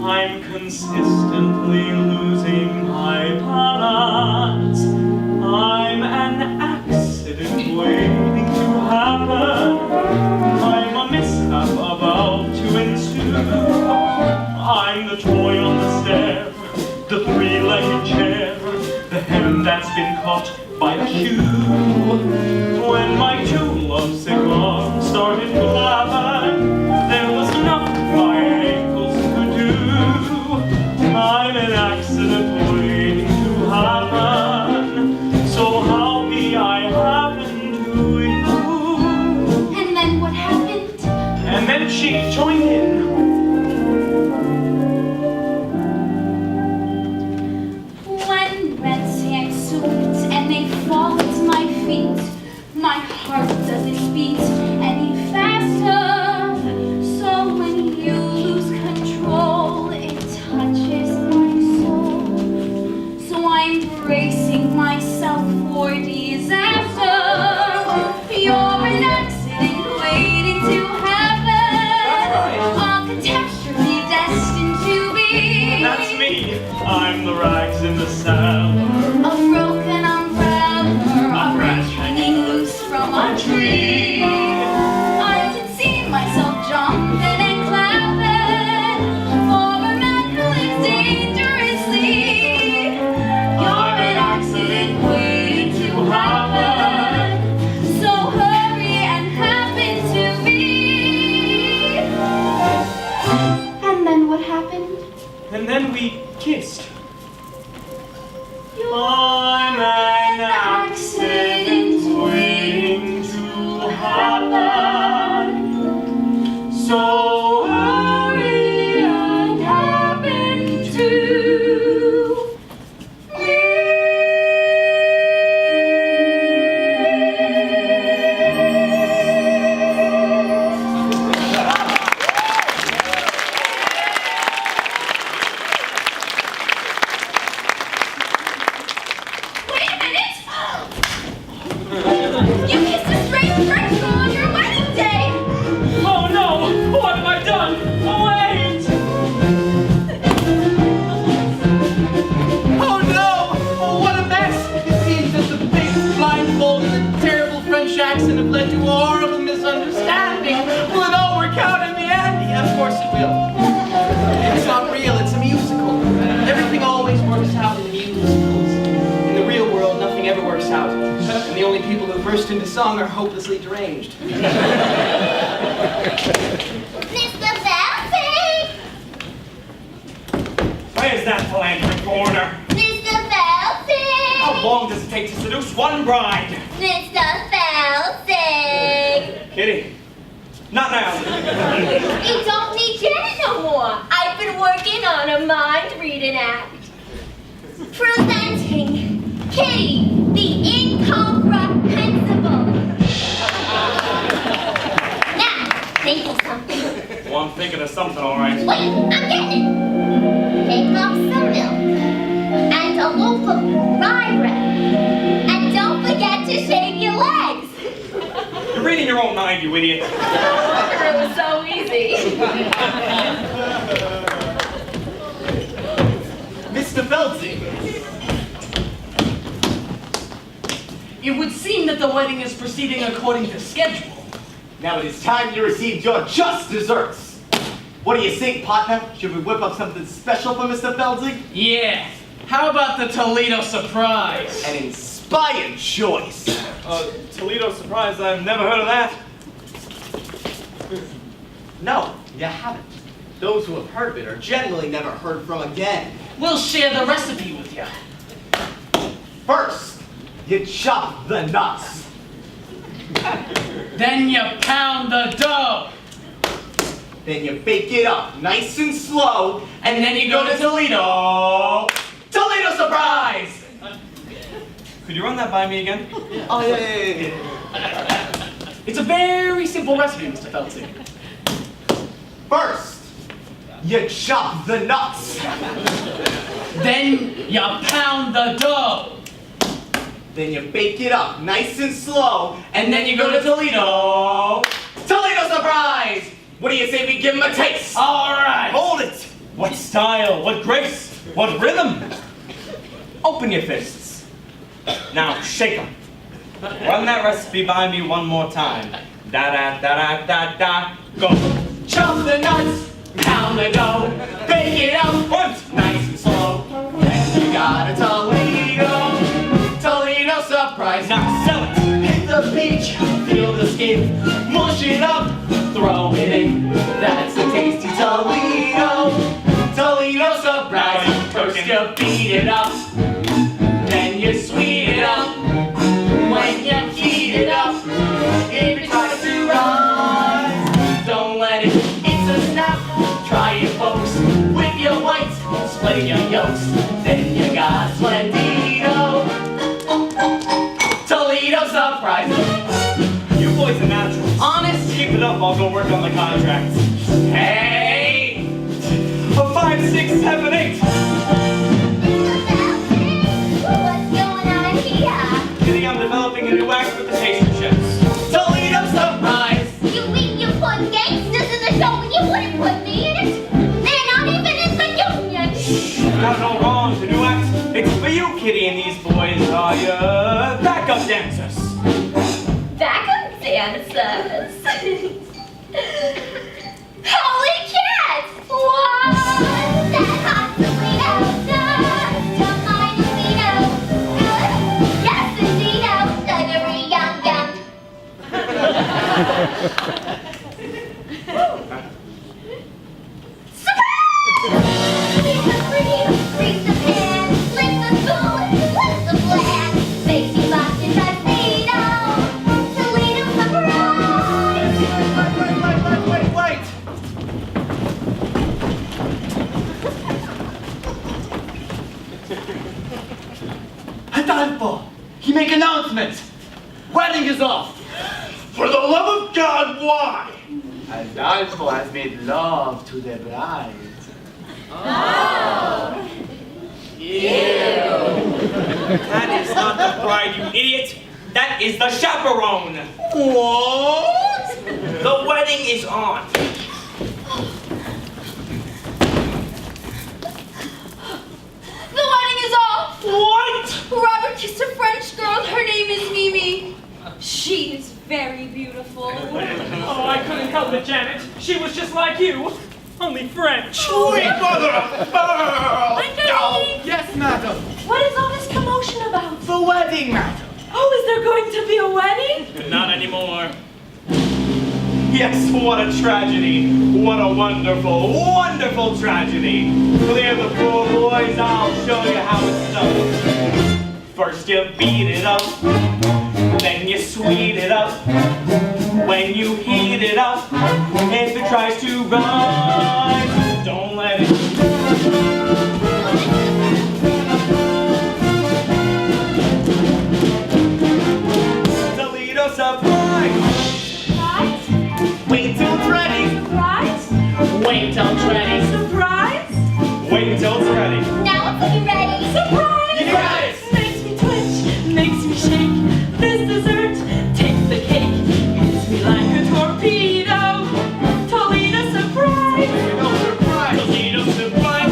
I'm consistently losing my balance. I'm an accident waiting to happen. I'm a mishap about to ensue. I'm the toy on the stair, the three-legged chair, the hen that's been caught by a shoe. When my two-love cigars started blabbing, there was nothing my ankles could do. I'm an accident waiting to happen, so how be I happen to you? And sour. A broken umbrella, a branch hanging loose from a tree. I can see myself jumping and clapping for a man who lives dangerously. You're an accident waiting to happen, so hurry and happen to me. And then what happened? And then we kissed. I'm an accident waiting to happen. So hurry and happen to me. Wait a minute! You kissed a strange French girl on your wedding day! Oh no! What have I done? Wait! Oh no! Oh, what a mess! It seems that the big blindfold and the terrible French accent have led to a horrible misunderstanding. Will it all work out in the end? Yeah, of course it will. It's not real, it's a musical. Everything always works out in musicals. In the real world, nothing ever works out. And the only people who burst into song are hopelessly deranged. Mr. Feldzig! Where's that philanthropic foreigner? Mr. Feldzig! How long does it take to seduce one bride? Mr. Feldzig! Kitty, not now. You don't need Jenna no more. I've been working on a mind-reading act. Presenting Kitty, the incomprehensible. Now, think of something. Well, I'm thinking of something, all right. Wait, I'm getting it. Pick up some milk and a loaf of rye bread. And don't forget to shave your legs. You're reading your own mind, you idiot. It was so easy. Mr. Feldzig, It would seem that the wedding is proceeding according to schedule. now it is time you received your just desserts. What do you think, partner? Should we whip up something special for Mr. Feldzig? Yeah. How about the Toledo surprise? An inspired choice. Toledo surprise, I've never heard of that. No, you haven't. Those who have heard of it are generally never heard from again. We'll share the recipe with you. First, you chop the nuts. Then you pound the dough. Then you bake it up nice and slow. And then you go to Toledo. Toledo surprise! Could you run that by me again? Oh, yeah. It's a very simple recipe, Mr. Feldzig. First, you chop the nuts. Then you pound the dough. Then you bake it up nice and slow. And then you go to Toledo. Toledo surprise! What do you say we give him a taste? All right. Hold it! What style, what grace, what rhythm? Open your fists. Now shake them. Run that recipe by me one more time. Da-da-da-da-da-da, go. Chop the nuts, pound the dough, bake it up Once. Nice and slow. Then you got a Toledo. Toledo surprise. Now sell it. Hit the beach, feel the skin, mush it up, throw it in. That's a tasty Toledo. Toledo surprise. First you beat it up, then you sweet it up. When you heat it up, if it tries to rise, don't let it, it's a snap. Try it, folks, with your whites, split your yolks. Then you got Splendido. Toledo surprise. You boys are naturals. honest. Keep it up, I'll go work on the contracts. Hey! A 5, 6, 7, 8. What's going on here? Kitty, I'm developing a new act with the pastry chefs. Toledo surprise. You mean you put gangsters in the show and you wouldn't put me in it? They're not even in the union. Got it all wrong. The new act, it's Kitty and these boys are your backup dancers. Backup dancers. Holy cats! What? That hot Toledo does. Don't mind Toledo. Good? Yes, indeed. Sugary yum yum. Freeze the pan, lick the spoon, flip the plan. Makes you lost in Toledo. Toledo surprise. Wait! Adolpho, he make announcements. Wedding is off. For the love of God, why? Adolpho has made love to the bride. That is not the bride, you idiot. That is the chaperone. What? The wedding is on. The wedding is off! What? Robert kissed a French girl. Her name is Mimi. She is very beautiful. Oh, I couldn't help it, Janet. She was just like you. Only French. Sweet mother of pearl! Underling! Yes, madam. What is all this commotion about? The wedding, madam. Oh, is there going to be a wedding? Not anymore. Yes, what a tragedy. What a wonderful, wonderful tragedy. Clear the poor boys, I'll show you how it's done. First you beat it up, then you sweet it up. When you heat it up, if it tries to run, don't let it. Toledo surprise! Surprise? Wait till it's ready! Surprise? Wait till it's ready! Surprise? Wait till it's ready! Now it's looking ready. Surprise! You got it! Makes me twitch, makes me shake. This dessert takes the cake. Hits me like a torpedo. Toledo surprise! Toledo surprise!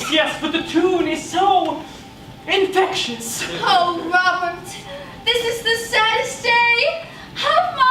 Yes, but the tune is so infectious. Oh, Robert, this is the saddest day of my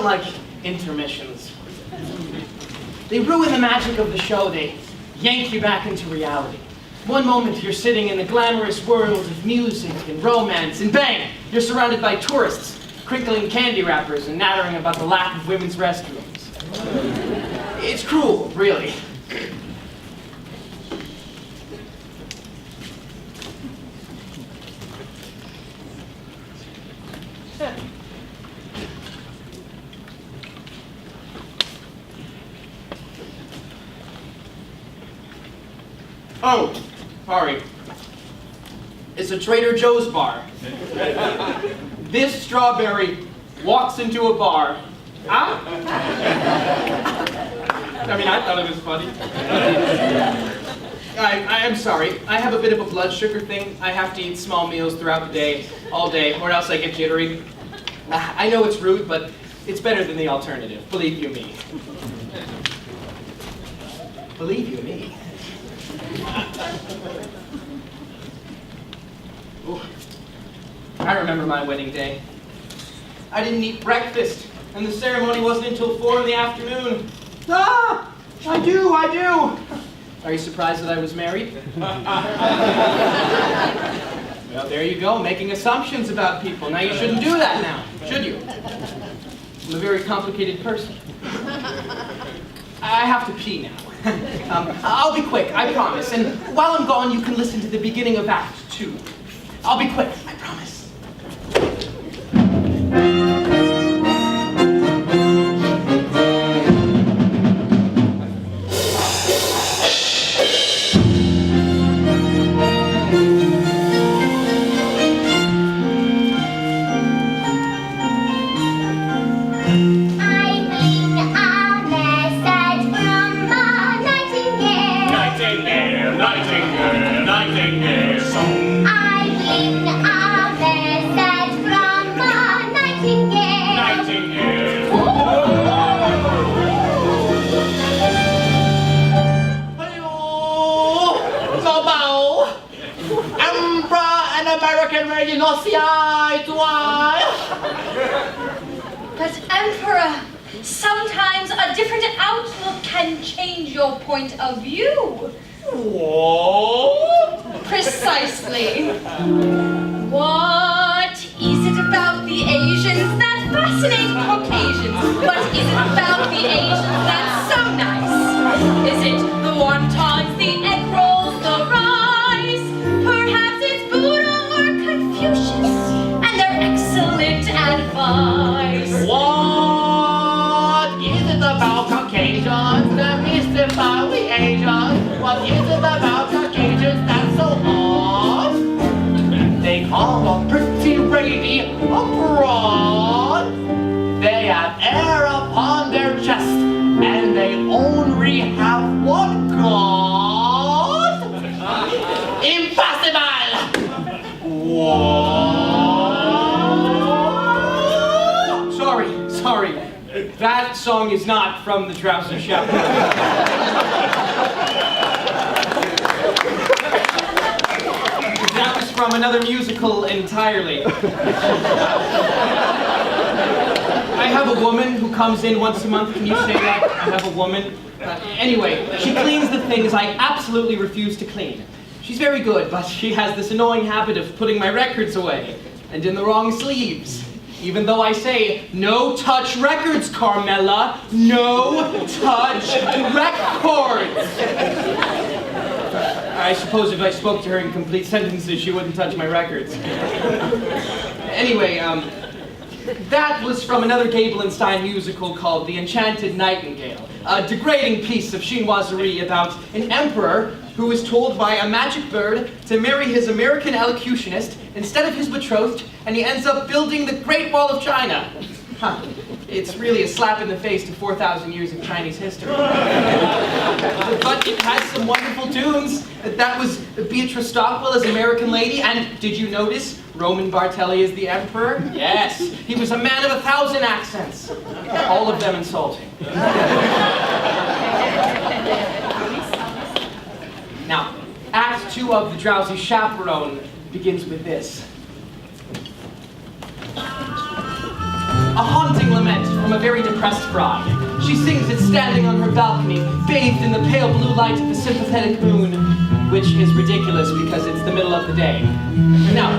like intermissions. They ruin the magic of the show. They yank you back into reality. One moment you're sitting in the glamorous world of music and romance, and bang, you're surrounded by tourists, crinkling candy wrappers and nattering about the lack of women's restrooms. It's cruel, really. Oh, sorry. It's a Trader Joe's bar. This strawberry walks into a bar. Huh? I mean, I thought it was funny. I am sorry. I have a bit of a blood sugar thing. I have to eat small meals throughout the day, all day, or else I get jittery. I know it's rude, but it's better than the alternative. Believe you me. Believe you me. Ooh. I remember my wedding day. I didn't eat breakfast, and the ceremony wasn't until 4 in the afternoon. Ah! I do! Are you surprised that I was married? Well, there you go, making assumptions about people. Now you shouldn't do that now, should you? I'm a very complicated person. I have to pee now. I'll be quick, I promise. And while I'm gone, you can listen to the beginning of Act 2. I'll be quick, I promise. But Emperor, sometimes a different outlook can change your point of view. What? Precisely. What is it about the Asians that fascinate Caucasians? What is it about the Asians that's so nice? Is it the wontons, the egg rolls, the rice? Perhaps it's Buddha or Confucius and their excellent advice. What is it about Caucasians that mystify we Asians? What is it about Caucasians that's so hot? They call a pretty lady abroad. They have hair upon their chest, and they only have one god. Impossible! What? Sorry. That song is not from the Drowsy Chaperone. That was from another musical entirely. I have a woman who comes in once a month. Can you say that? I have a woman. Anyway, she cleans the things I absolutely refuse to clean. She's very good, but she has this annoying habit of putting my records away, and in the wrong sleeves. Even though I say, no touch records, Carmela. No touch records. I suppose if I spoke to her in complete sentences, she wouldn't touch my records. Anyway, that was from another Gabelenstein musical called The Enchanted Nightingale, a degrading piece of chinoiserie about an emperor who is told by a magic bird to marry his American elocutionist instead of his betrothed, and he ends up building the Great Wall of China. Huh. It's really a slap in the face to 4,000 years of Chinese history. But it has some wonderful tunes. That was Beatrice Stockwell as American Lady, and did you notice Roman Bartelli as the Emperor? Yes, he was a man of 1,000 accents, all of them insulting. Now, Act 2 of The Drowsy Chaperone begins with this. A haunting lament from a very depressed bride. She sings it standing on her balcony, bathed in the pale blue light of the sympathetic moon, which is ridiculous because it's the middle of the day. Now,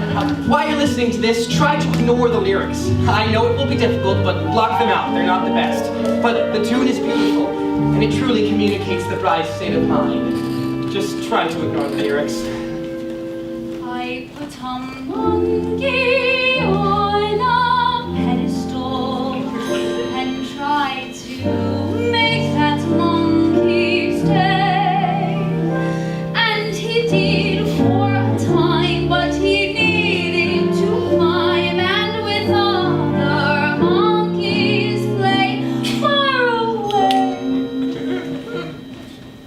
while you're listening to this, try to ignore the lyrics. I know it will be difficult, but block them out. They're not the best. But the tune is beautiful, and it truly communicates the bride's state of mind. Just try to ignore the lyrics. I put a monkey on a pedestal and tried to make that monkey stay. And he did for a time, but he needed to climb and with other monkeys play far away.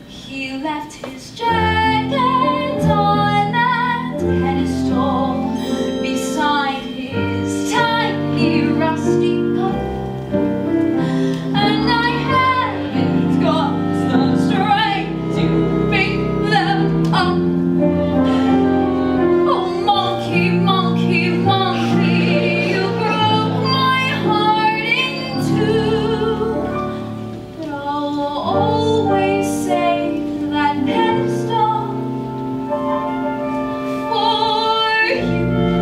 He left his jacket on that pedestal beside his tiny rusty cup, and I haven't got the strength to pick them up. Oh, monkey, monkey, monkey, you broke my heart in two, but I'll always save that pedestal for you.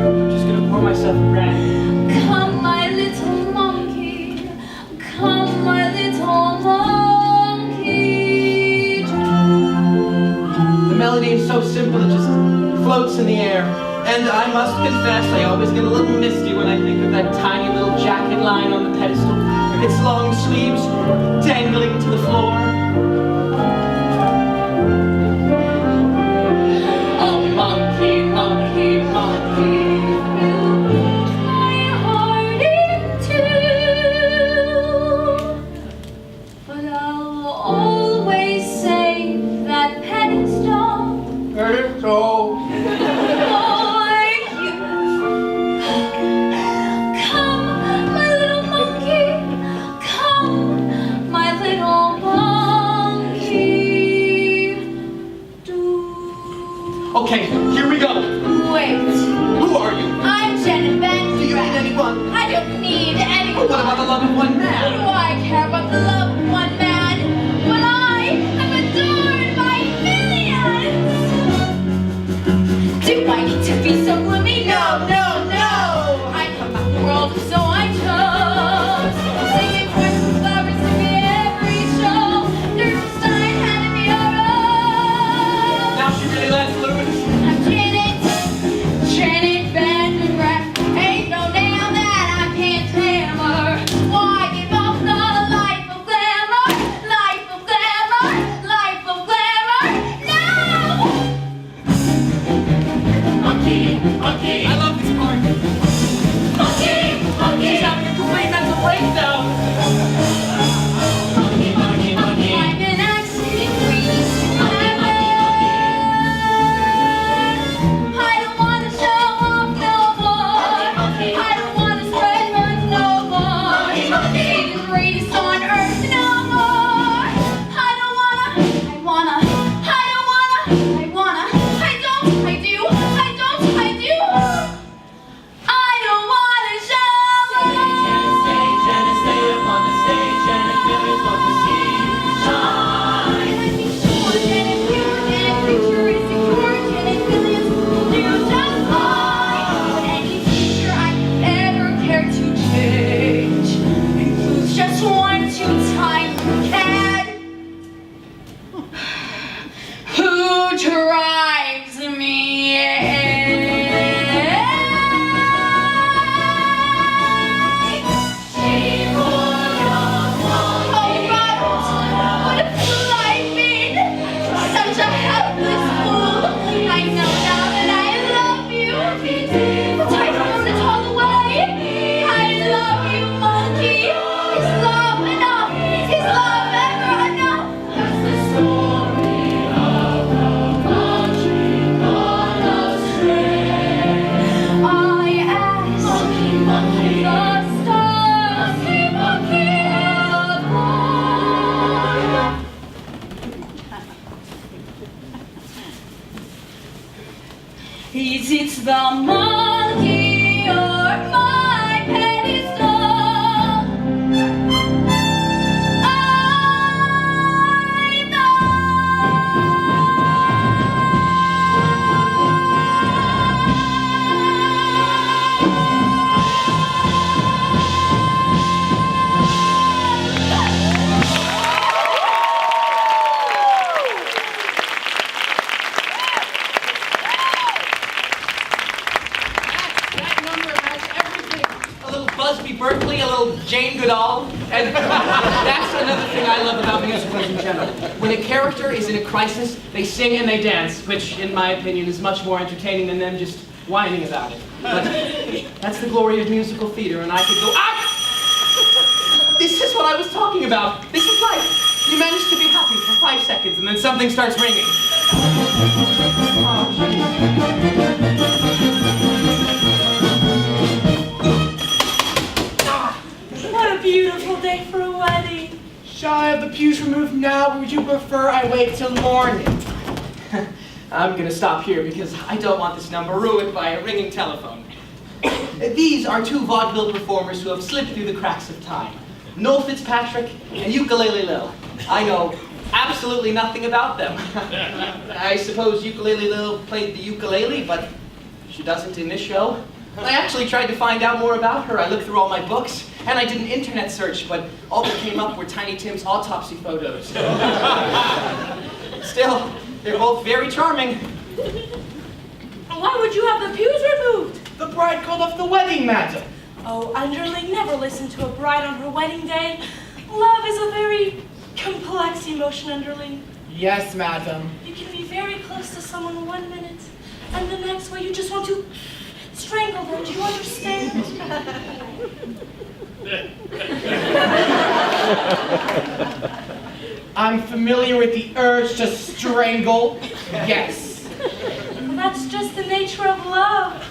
I'm just gonna pour myself a brand. Come, my little monkey. Come, my little monkey. The melody is so simple, it just floats in the air. And I must confess, I always get a little misty when I think of that tiny little jacket lying on the pedestal, its long sleeves dangling to the floor. Oh, monkey, monkey, monkey. My heart in two. But I'll always save that pedestal Pedestal. for you. Come, my little monkey. Come, my little monkey. Do. Okay, here we go. Wait, Who are you? I'm Jenna. Do you need anyone? I don't need anyone. What about the love of one What do man? I care about the love of one man when I am adored by millions? Do I need to be so gloomy? No, no, no. I come out the world, so I chose. Singing for some flowers to be every show. There's a sign handing me a rose. Now she really lets loose. I'm Janet Van de Graaff. Ain't no nail that I can't hammer. Why give up the life of glamour? Life of glamour, life of glamour. No! Monkey, monkey, I love this part. monkey, monkey, She's having a complete mental breakdown. monkey, monkey, monkey. I'm an accident queen. I don't want to show off no more. I don't want to spread mirth no more. Be the greatest on earth no more. I don't wanna. I don't wanna. I don't. I do. I don't. I do. I don't wanna show Jenna, stay up on the stage. Jenna, feelings want to see you shine. Just one two-time cad who drives me. What a fool I've been! Such a helpless fool! I know now that I love you, but I don't want to talk away. I love you, monkey. Is love enough? Is love ever enough? That's the story of the monkey gone astray. I ask the stars, monkey above. Is it the monkey or my pedestal? Berkeley, a little Jane Goodall, and that's another thing I love about musicals in general. When a character is in a crisis, they sing and they dance, which, in my opinion, is much more entertaining than them just whining about it. But that's the glory of musical theater, and I could go, ah! This is what I was talking about. This is life. You manage to be happy for 5 seconds, and then something starts ringing. Oh, What a beautiful day for a wedding. Shall I have the pews removed now, or would you prefer I wait till morning? I'm gonna stop here because I don't want this number ruined by a ringing telephone. These are two vaudeville performers who have slipped through the cracks of time. Noel Fitzpatrick and Ukulele Lil. I know absolutely nothing about them. I suppose Ukulele Lil played the ukulele, but she doesn't in this show. I actually tried to find out more about her. I looked through all my books, and I did an internet search, but all that came up were Tiny Tim's autopsy photos. Still, they're both very charming. Why would you have the pews removed? The bride called off the wedding, madam. Oh, Underling, never listen to a bride on her wedding day. Love is a very complex emotion, Underling. Yes, madam. You can be very close to someone 1 minute, and the next way you just want to strangle them. Do you understand? I'm familiar with the urge to strangle. Yes. That's just the nature of love.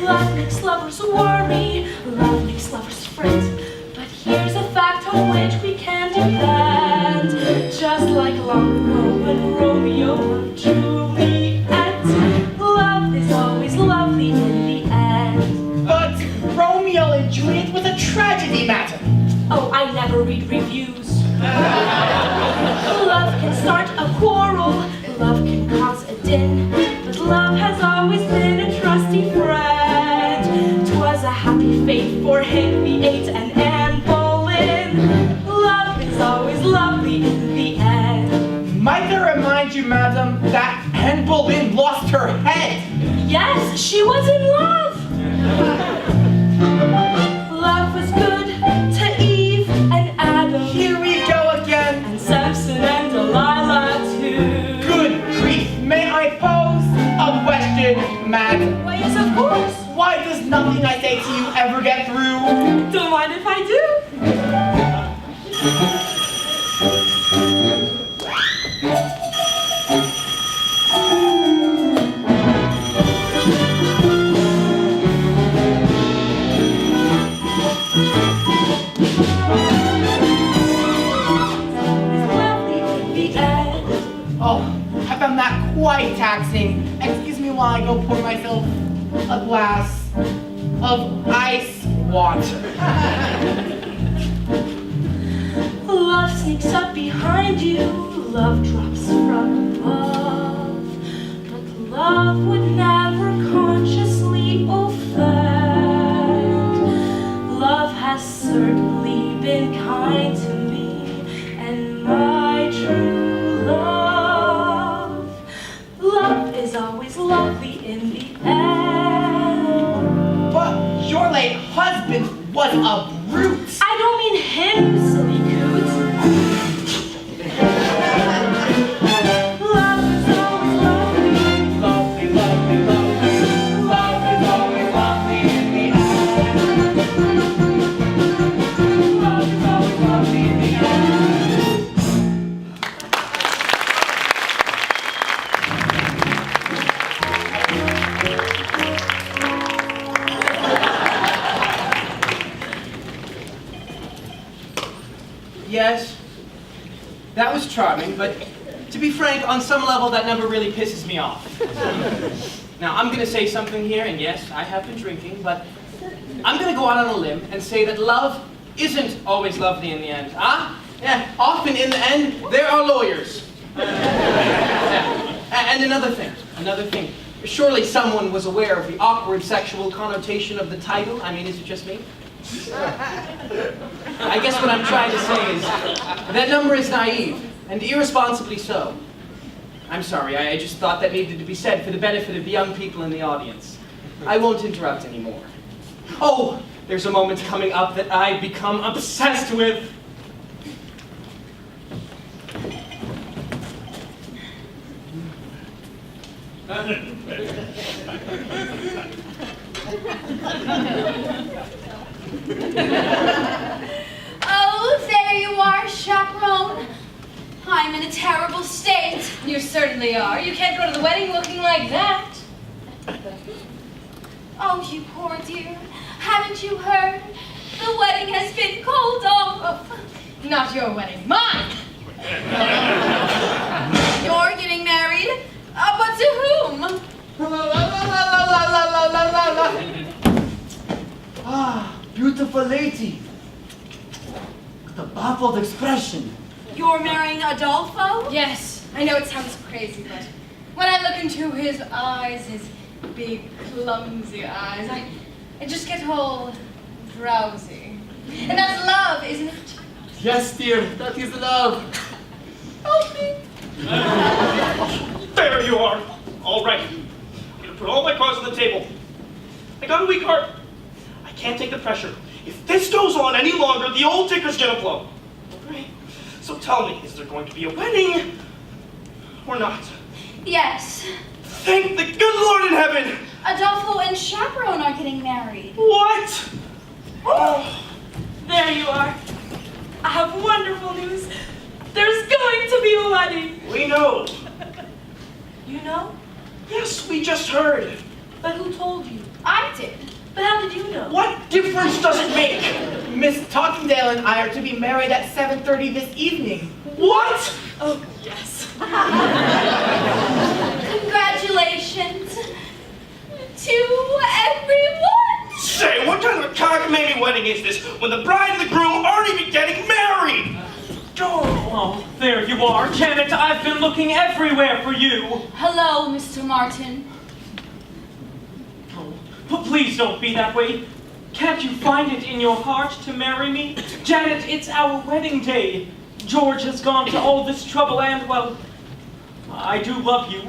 Love makes lovers worry, love makes lovers fret. But here's a fact on which we can depend. Just like long ago when Romeo loved Juliet, love is always lovely in the end. But Romeo and Juliet was a tragedy, madam. Oh, I never read reviews. Love can start a quarrel, love can cause a din, but love has always been a trusty friend. 'Twas a happy fate for Henry VIII and Anne Boleyn. Love is always lovely in the end. Might I remind you, madam, that Anne Boleyn lost her head? Yes, she was in love. Love was good to Eve and Adam. Here we go again. And Samson and Delilah too. Good grief, may I pose a question, madam? Why, yes, of course. Why does nothing I say to you ever get through? Don't mind if I do. Oh, I found that quite taxing. Excuse me while I go pour myself a glass of ice water. Love sneaks up behind you, love drops from above, but love would never consciously offend. Love has certainly been kind to me, and my true love. Love is always lovely in the end. But your late husband was a brute. I don't mean him, you silly coot. Love is always lovely. Lovely, lovely, lovely. Love is always lovely in the end. Love is always lovely in the end. Yes, that was charming, but to be frank, on some level that number really pisses me off. Now, I'm gonna say something here, and yes, I have been drinking, but I'm gonna go out on a limb and say that love isn't always lovely in the end, huh? Yeah, often in the end, there are lawyers. Yeah. And another thing. Surely someone was aware of the awkward sexual connotation of the title. I mean, is it just me? I guess what I'm trying to say is that number is naive, and irresponsibly so. I'm sorry, I just thought that needed to be said for the benefit of the young people in the audience. I won't interrupt anymore. Oh, there's a moment coming up that I've become obsessed with. Oh, there you are, chaperone. I'm in a terrible state. You certainly are. You can't go to the wedding looking like that. Oh, you poor dear. Haven't you heard? The wedding has been called off. Not your wedding, mine. You're getting married? But to whom? La la la la la la la la la. Ah, beautiful lady. The baffled expression. You're marrying Adolpho? Yes, I know it sounds crazy, but when I look into his eyes, his big, clumsy eyes, I just get all drowsy. And that's love, isn't it? Yes, dear, that is love. Help me. There you are. All right. I'm going to put all my cards on the table. I got a weak heart. I can't take the pressure. If this goes on any longer, the old ticker's going to blow. All right. So tell me, is there going to be a wedding or not? Yes. Thank the good Lord in heaven. Adolpho and Chaperone are getting married. What? Oh, there you are. I have wonderful news. There's going to be a wedding. We know. You know? Yes, we just heard. But who told you? I did. But how did you know? What difference does it make? Miss Tottendale and I are to be married at 7:30 this evening. What? Oh, yes. Congratulations to everyone. Say, what kind of a cockamamie wedding is this when the bride and the groom aren't even getting married? Oh, there you are. Janet, I've been looking everywhere for you. Hello, Mr. Martin. Oh, but please don't be that way. Can't you find it in your heart to marry me? Janet, it's our wedding day. George has gone to all this trouble and, well, I do love you.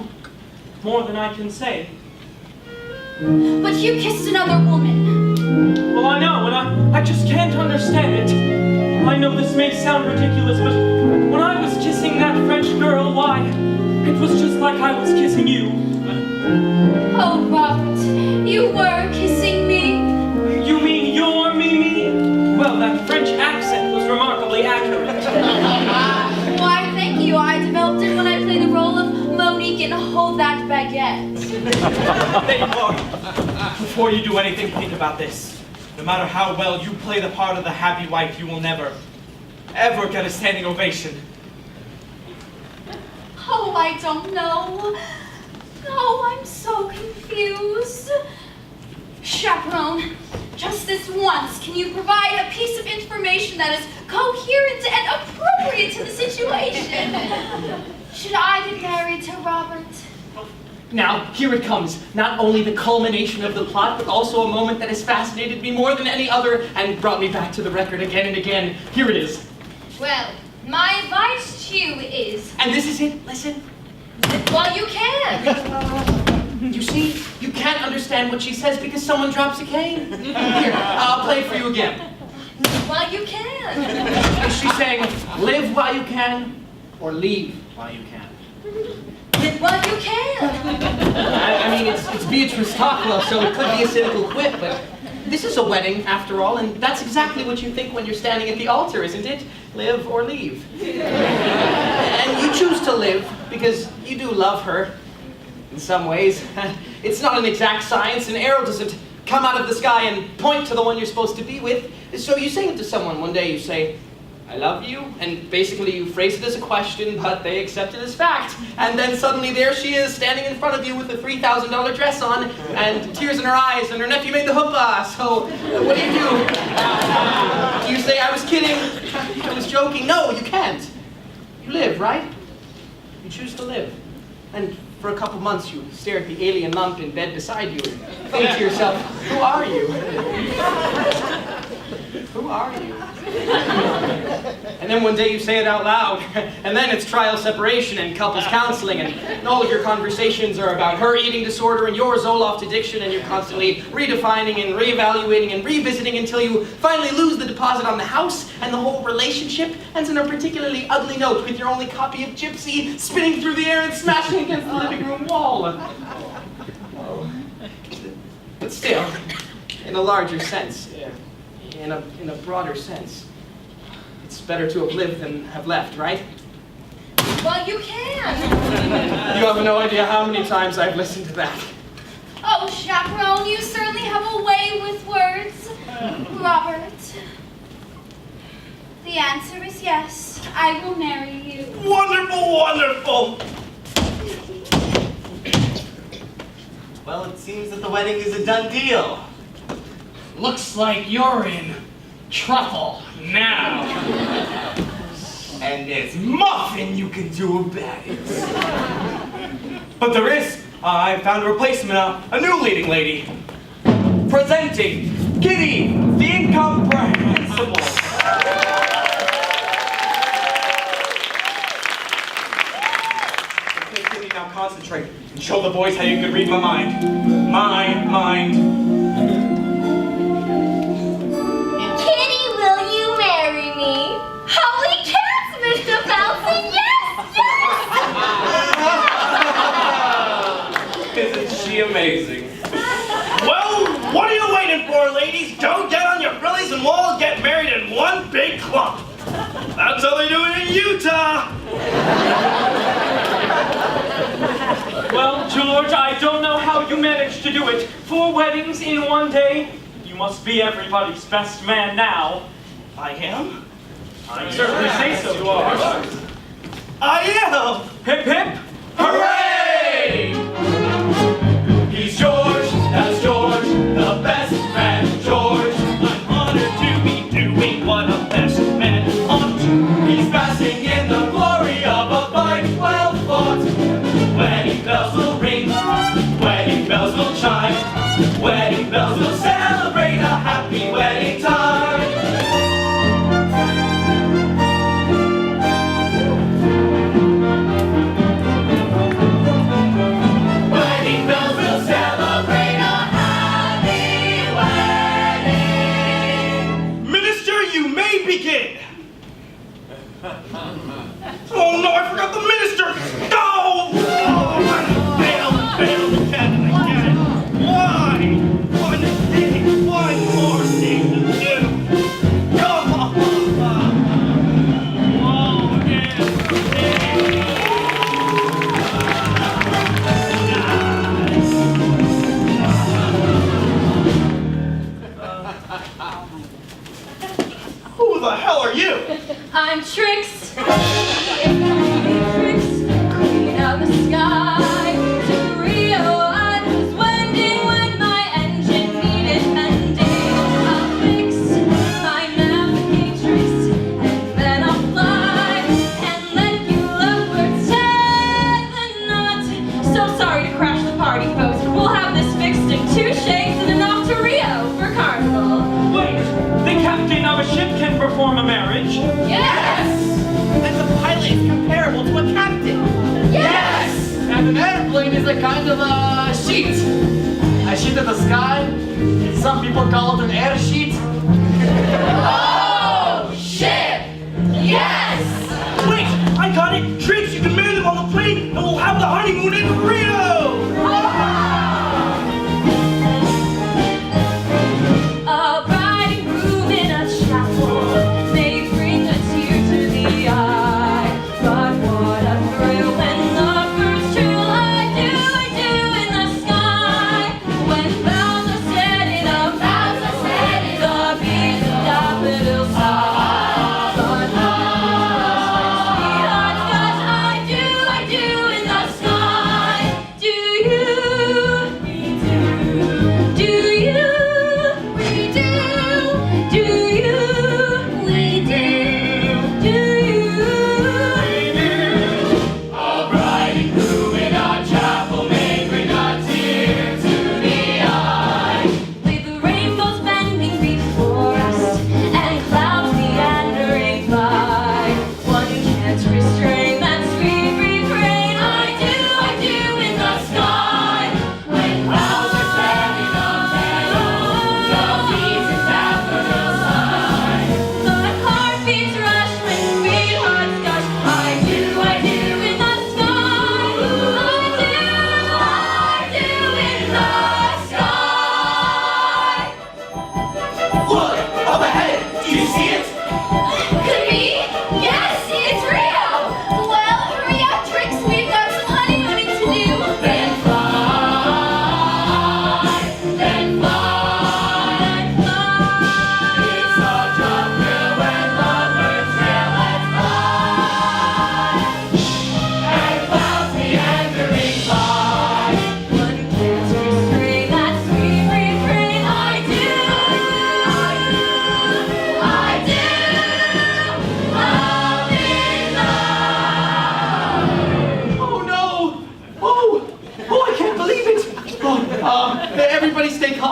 More than I can say. But you kissed another woman. Well, I know, and I just can't understand it. I know this may sound ridiculous, but when I was kissing that French girl, why, it was just like I was kissing you. Oh, Robert, you were kissing me. You mean you're Mimi? Well, that French accent was remarkably accurate. Why, thank you. I developed it when I played the role of Monique in Hold That Baguette. There you are. Before you do anything, think about this. No matter how well you play the part of the happy wife, you will never, ever get a standing ovation. Oh, I don't know. Oh, I'm so confused. Chaperone, just this once, can you provide a piece of information that is coherent and appropriate to the situation? Should I get married to Robert? Now, here it comes. Not only the culmination of the plot, but also a moment that has fascinated me more than any other and brought me back to the record again and again. Here it is. Well, my advice to you is, And this is it. Listen. live while you can. You see, you can't understand what she says because someone drops a cane. Here, I'll play it for you again. Live while you can. Is she saying, live while you can, or leave while you can? Live while you can. I mean, it's Beatrice Tocqueville, so it could be a cynical quip, but this is a wedding, after all, and that's exactly what you think when you're standing at the altar, isn't it? Live or leave. And you choose to live because you do love her, in some ways. It's not an exact science. An arrow doesn't come out of the sky and point to the one you're supposed to be with. So you say it to someone one day, you say, I love you, and basically you phrase it as a question, but they accept it as fact. And then suddenly there she is, standing in front of you with a $3,000 dress on, and tears in her eyes, and her nephew made the hoopah. So what do? Do you say, I was kidding, I was joking? No, you can't. You live, right? You choose to live. And for a couple months you stare at the alien lump in bed beside you and think to yourself, who are you? Who are you? And then one day you say it out loud, and then it's trial separation and couples counseling, and all of your conversations are about her eating disorder and your Zoloft addiction, and you're constantly redefining and reevaluating and revisiting until you finally lose the deposit on the house, and the whole relationship ends on a particularly ugly note with your only copy of Gypsy spinning through the air and smashing against the living room wall. Oh. But still, in a larger sense, in a broader sense, it's better to have lived than have left, right? Well, you can. You have no idea how many times I've listened to that. Oh, Chaperone, you certainly have a way with words. Robert, the answer is yes. I will marry you. Wonderful, wonderful! Well, it seems that the wedding is a done deal. Looks like you're in trouble now. And there's nothing you can do about it. But there is. I found a replacement, a new leading lady. Presenting Kitty, the incomprehensible. Okay, Kitty, now concentrate and show the boys how you can read my mind. My mind. Kitty, will you marry me? Holy cats, Mr. Feldzig! Yes, Isn't she amazing? Well, what are you waiting for, ladies? Go get on your frillies and we'll all get married in one big clump. That's how they do it in Utah. Well, George, I don't know how you managed to do it. 4 weddings in one day? You must be everybody's best man now. I am? I certainly say so. You are. I am! Hip hip! Hooray! He's George, that's George, the best man, George. I'm honored to be doing what a best man ought to. He's basking in the glory of a fight well fought. Wedding bells will ring, wedding bells will chime, wedding bells will celebrate a happy wedding time. Wedding bells will celebrate a happy wedding. Minister, you may begin. Oh no, I forgot the minister! No! Oh, I failed again and again. Why? One more thing to do. Come on! Oh, yeah. Who the hell are you? I'm Trix. Trix, queen of the sky. To Rio, I was wending when my engine needed mending. I'll fix my navigatrix, and then I'll fly and let you upwards tie the knot. So sorry to crash the party, folks. We'll have this fixed in 2 shakes and then off to Rio for carnival. Wait, the captain of a ship can perform a marriage? Yes! And the pilot is comparable to a captain. Yes! And an airplane is a kind of a sheet. A sheet of the sky. Some people call it an air sheet. Oh, shit! Yes! Wait, I got it! Trix, you can marry them on the plane, and we'll have the honeymoon in Rio! A bride and groom in a chapel may bring a tear to the eye, but what a thrill when the first true I do in the sky. When bells are setting up, the bees and daffodils sigh. But sweetheart, 'cause I do in the sky. Do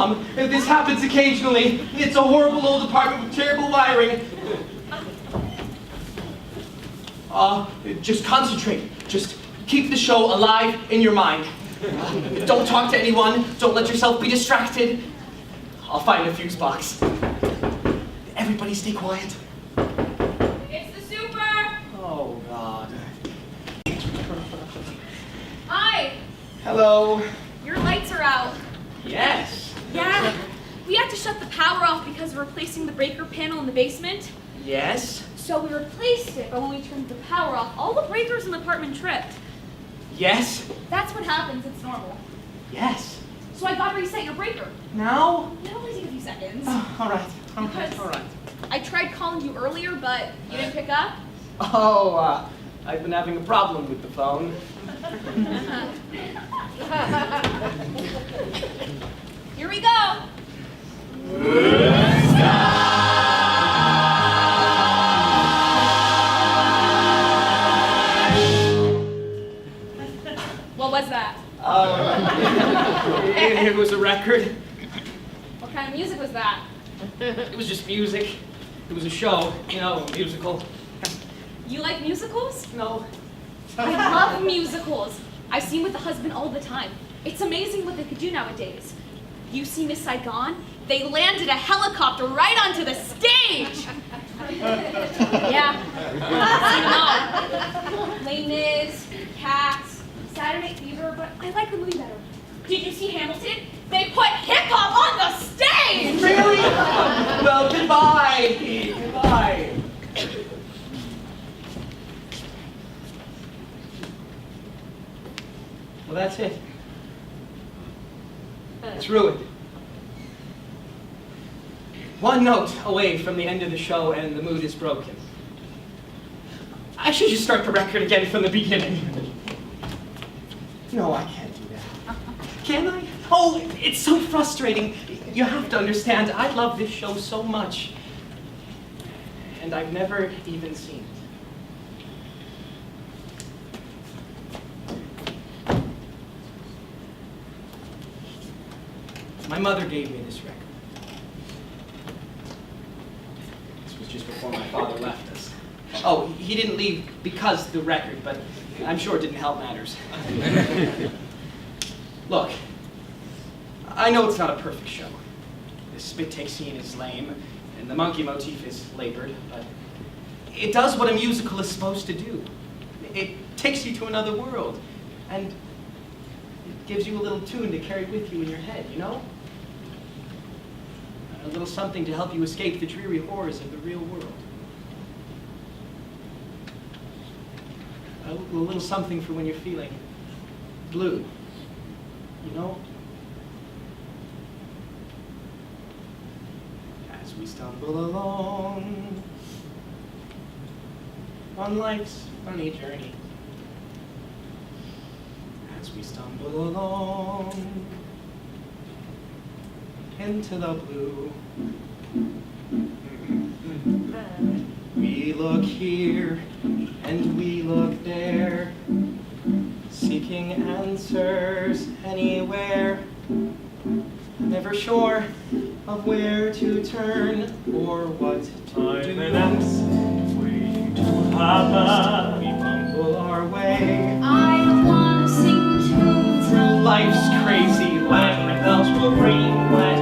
Mom, this happens occasionally. It's a horrible old apartment with terrible wiring. Just concentrate. Just keep the show alive in your mind. Don't talk to anyone. Don't let yourself be distracted. I'll find a fuse box. Everybody stay quiet. It's the super! Oh, God. Hi! Hello. Your lights are out. Yes. Yeah. We had to shut the power off because we're replacing the breaker panel in the basement. Yes. So we replaced it, but when we turned the power off, all the breakers in the apartment tripped. Yes. That's what happens, it's normal. Yes. So I gotta reset your breaker. Now? It'll only take a few seconds. Oh, all right. Because All right. I tried calling you earlier, but you didn't pick up. Oh, I've been having a problem with the phone. Here we go. What was that? It was a record. What kind of music was that? It was just music. It was a show, you know, a musical. You like musicals? No. I love musicals. I see them with the husband all the time. It's amazing what they could do nowadays. You see Miss Saigon? They landed a helicopter right onto the stage! Yeah. Les Mis, Cats, Saturday Night Fever, but I like the movie better. Did you see Hamilton? They put hip-hop on the stage! Really? Well, goodbye. Goodbye. Well, that's it. It's ruined. One note away from the end of the show and the mood is broken. I should just start the record again from the beginning. No, I can't do that. Can I? Oh, it's so frustrating. You have to understand, I love this show so much. And I've never even seen it. My mother gave me this record. This was just before my father left us. Oh, he didn't leave because of the record, but I'm sure it didn't help matters. Look, I know it's not a perfect show. The spit take scene is lame, and the monkey motif is labored, but it does what a musical is supposed to do. It takes you to another world, and it gives you a little tune to carry with you in your head, you know? A little something to help you escape the dreary horrors of the real world. A little something for when you're feeling blue, you know? As we stumble along on life's funny journey, as we stumble along into the blue, we look here and we look there, seeking answers anywhere, never sure of where to turn or what to do. Waiting to happen. We bumble our way I wanna sing tunes through life's crazy labyrinth. Bells will ring when